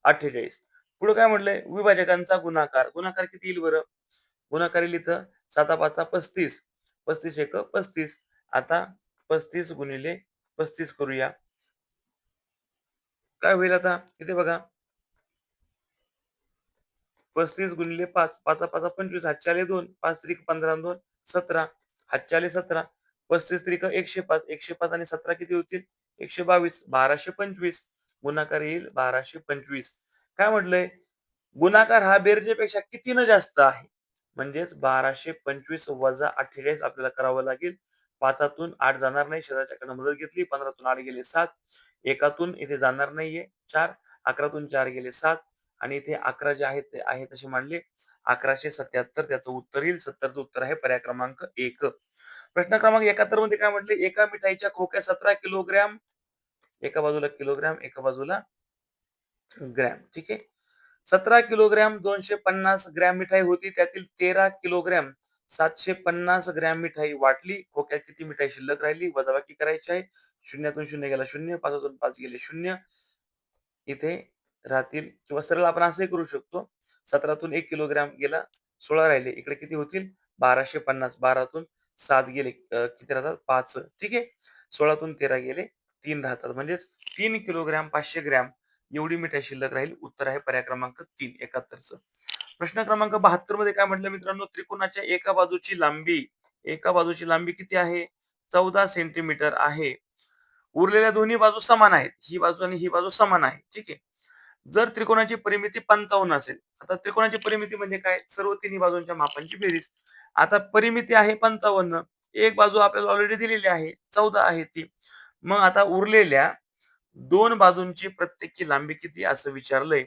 48. पुढे काय म्हटलंय? विभाजकांचा गुणाकार. गुणाकार किती येईल बरं? गुणाकार येईल इथं 7 5 35. 35 एक 35. आता 35 गुणिले 35 करूया. काय होईल आता? इथे बघा 35 गुणिले 5, 5 5 25, हातचे आले 2, 5 त्रिक 15 आणि 2 17, हातचे आले 17. 35 त्रिक 105. 105 आणि 17 किती होतील? 122. 1225 गुणाकार येईल 1225. काय म्हटलंय? गुणाकार हा बेरजेपेक्षा कितीनं जास्त आहे? म्हणजेच 1225 वजा 48 आपल्याला करावं लागेल. 5 8 जाणार नाही. शेजारच्याकडनं मदत घेतली. 15 8 गेले 7. 1 इथे जाणार नाहीये 4. 11 4 गेले 7 आणि इथे 11 जे आहेत ते आहे तसे मांडले. 1177 त्याचं उत्तर येईल. 70चं उत्तर आहे पर्याय क्रमांक 1. प्रश्न क्रमांक 71 मध्ये काय म्हटले? एका मिठाईच्या खोक्यात 17 किलोग्रॅम, एका बाजूला किलोग्रॅम, एका बाजूला ग्रॅम. ठीक आहे. 17 किलोग्रॅम 250 ग्रॅम मिठाई होती. त्यातील 13 किलोग्रॅम 750 ग्रॅम मिठाई वाटली. खोक्यात किती मिठाई शिल्लक राहिली? वजाबाकी करायची आहे. शून्यातून शून्य गेला शून्य, 5तून 5 गेले शून्य. इथे राहतील किंवा सरळ आपण असंही करू शकतो. 17तून 1 किलोग्रॅम गेला, 16 राहिले. इकडे किती होतील? 1250. 12तून 7 गेले किती राहतात? 5. ठीक आहे. 16तून 13 गेले 3 राहतात. म्हणजेच 3 किलोग्रॅम 500 ग्रॅम एवढी मिठाई शिल्लक राहील. उत्तर आहे पर्याय क्रमांक 3 71चं. प्रश्न क्रमांक 72 मध्ये काय म्हटलं मित्रांनो? त्रिकोणाच्या एका बाजूची लांबी किती आहे? 14 सेंटीमीटर आहे. उरलेल्या दोन्ही बाजू समान आहेत. ही बाजू आणि ही बाजू समान आहे. ठीक आहे. जर त्रिकोणाची परिमिती 55 असेल, आता त्रिकोणाची परिमिती म्हणजे काय? सर्व तिन्ही बाजूंच्या मापांची बेरीज. आता परिमिती आहे 55. एक बाजू आपल्याला ऑलरेडी दिलेली आहे. 14 आहे ती. मग आता उरलेल्या दोन बाजूंची प्रत्येकी लांबी किती असं विचारलंय.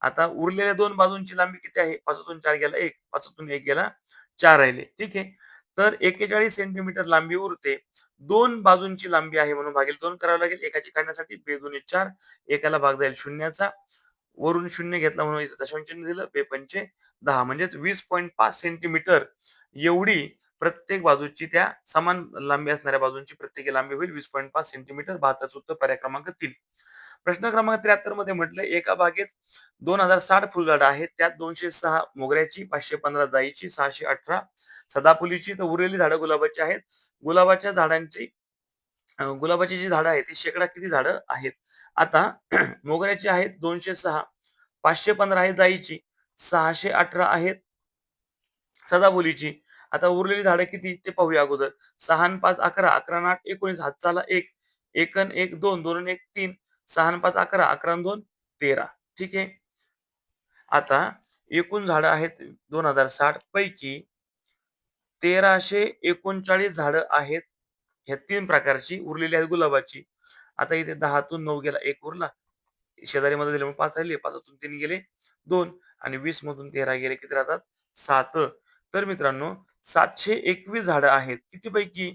आता उरलेल्या दोन बाजूंची लांबी किती आहे? 5तून 4 गेला 1, 5तून 1 गेला 4 राहिले. ठीक आहे. तर 41 सेंटीमीटर लांबी उरते. दोन बाजूंची लांबी आहे म्हणून भागीले 2 करावं लागेल. एकाची काढण्यासाठी बेदोन्ही 4. एकाला भाग जाईल शून्याचा. वरून शून्य घेतला म्हणून इथं दशांश चिन्ह दिलं. बेपंचे 10 म्हणजेच 20.5 सेंटीमीटर एवढी प्रत्येक बाजूची त्या समान लांबी असणाऱ्या बाजूंची प्रत्येकी लांबी होईल 20.5 सेंटीमीटर. 72चं उत्तर पर्याय क्रमांक 3. प्रश्न क्रमांक 73 मध्ये म्हटलंय एका बागेत 2060 फुलझाडं आहेत. त्यात 206 मोगऱ्याची, 515 जाईची, 618 सदाफुलीची तर उरलेली झाडं गुलाबाची आहेत. गुलाबाच्या झाडांची गुलाबाची जी झाडं आहेत ती शेकडा किती झाडं आहेत? आता मोगऱ्याची आहेत 206, 515 आहे जाईची, 618 आहेत सदाफुलीची. आता उरलेली झाडं किती ते पाहूया अगोदर. 6 अन् 5 11, 11 अन् 8 19, हातचाला 1, 1 अन् 1 2, 2 अन् 1 3, 6 अन् 5 11, 11 अन् 2 13. ठीक आहे. आता एकूण झाडं आहेत 2060 पैकी 1339 झाडं आहेत. ह्या 3 प्रकारची उरलेली आहेत गुलाबाची. आता इथे 10तून 9 गेला 1 उरला. शेजारी मध्ये दिल्यामुळे 5 राहिले. 5तून 3 गेले 2 आणि 20 मधून 13 गेले किती राहतात? 7. तर मित्रांनो 721 झाडं आहेत. किती पैकी?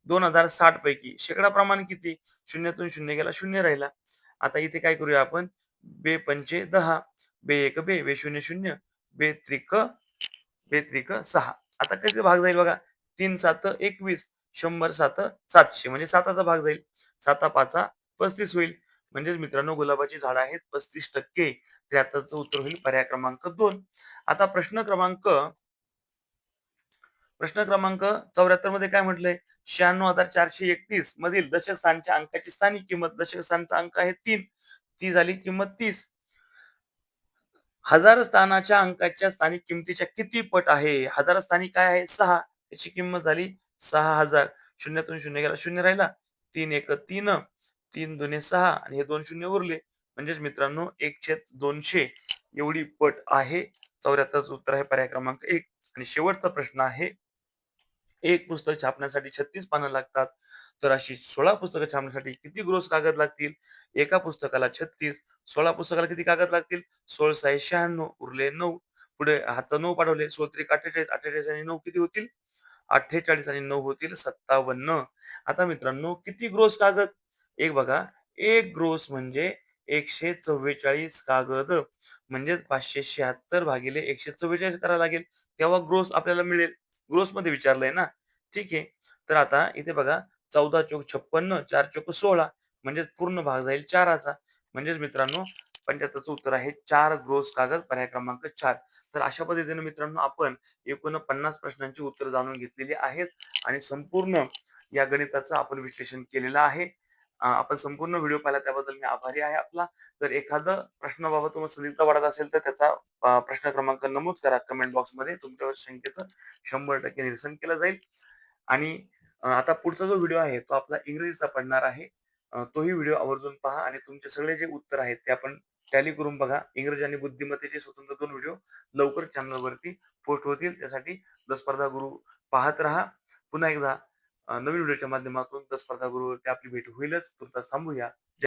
2060 पैकी. शेकडा प्रमाण किती? शून्यातून 0 गेला 0 राहिला. आता इथे काय करूया आपण? बेपंचे 10, बे-1 बे, बे-0 0, बे-त्रिक 6. आता कसे भाग जाईल बघा. 3 7 21, 100 7 700 म्हणजे 7चा भाग जाईल. 7 5 35 होईल. म्हणजेच मित्रांनो गुलाबाची झाडं आहेत 35%. 73चं उत्तर होईल पर्याय क्रमांक 2. आता प्रश्न क्रमांक 74 मध्ये काय म्हटलंय? 96,431 मधील दशक स्थानच्या अंकाची स्थानिक किंमत. दशक स्थानचा अंक आहे 3. ती झाली किंमत 30. हजार स्थानाच्या अंकाच्या स्थानिक किमतीच्या किती पट आहे? हजार स्थानी काय आहे? 6. त्याची किंमत झाली 6,000. शून्यातून 0 गेला 0 राहिला. 3 1 3, 3 2 6 आणि हे 2 शून्य उरले. म्हणजेच मित्रांनो 1/200 एवढी पट आहे. 74चं उत्तर आहे पर्याय क्रमांक 1. आणि शेवटचा प्रश्न आहे. एक पुस्तक छापण्यासाठी 36 पानं लागतात. तर अशी 16 पुस्तकं छापण्यासाठी किती ग्रोस कागद लागतील? एका पुस्तकाला 36, 16 पुस्तकाला किती कागद लागतील? 16 96, उरले 9. पुढे हातचा 9 पाठवले. 16 त्रिक 48, 48 आणि 9 किती होतील? 48 आणि 9 होतील 57. आता मित्रांनो किती ग्रोस कागद? एक बघा, एक ग्रोस म्हणजे 144 कागद. म्हणजेच 576 भागिले 144 करावं लागेल. तेव्हा ग्रोस आपल्याला मिळेल. ग्रोसमध्ये विचारलंय ना. ठीक आहे. तर आता इथे बघा 14 चोक 56, 4 चोक 16 म्हणजेच पूर्ण भाग जाईल 4चा. म्हणजेच मित्रांनो 75चं उत्तर आहे 4 ग्रोस कागद पर्याय क्रमांक 4. तर अशा पद्धतीने मित्रांनो आपण एकूण 50 प्रश्नांची उत्तरं जाणून घेतलेली आहेत आणि संपूर्ण या गणिताचं आपण विश्लेषण केलेलं आहे. आपण संपूर्ण व्हिडिओ पाहिला त्याबद्दल मी आभारी आहे आपला. जर एखादं प्रश्नाबाबत तुम्हाला संदिग्ध वाटत असेल तर त्याचा प्रश्न क्रमांक नमूद करा कमेंट बॉक्समध्ये. तुमच्या शंकेचं 100% निरसन केलं जाईल. आणि आता पुढचा जो व्हिडिओ आहे तो आपला इंग्रजीचा पडणार आहे. तोही व्हिडिओ आवर्जून पहा आणि तुमचे सगळे जे उत्तर आहेत ते आपण टॅली करून बघा. इंग्रजी आणि बुद्धिमत्तेचे स्वतंत्र 2 व्हिडिओ लवकरच चॅनलवरती पोस्ट होतील. त्यासाठी द स्पर्धा गुरु पाहत राहा. पुन्हा एकदा नवीन व्हिडिओच्या माध्यमातून द स्पर्धा गुरूवरती आपली भेट होईलच. तूर्तास थांबूया.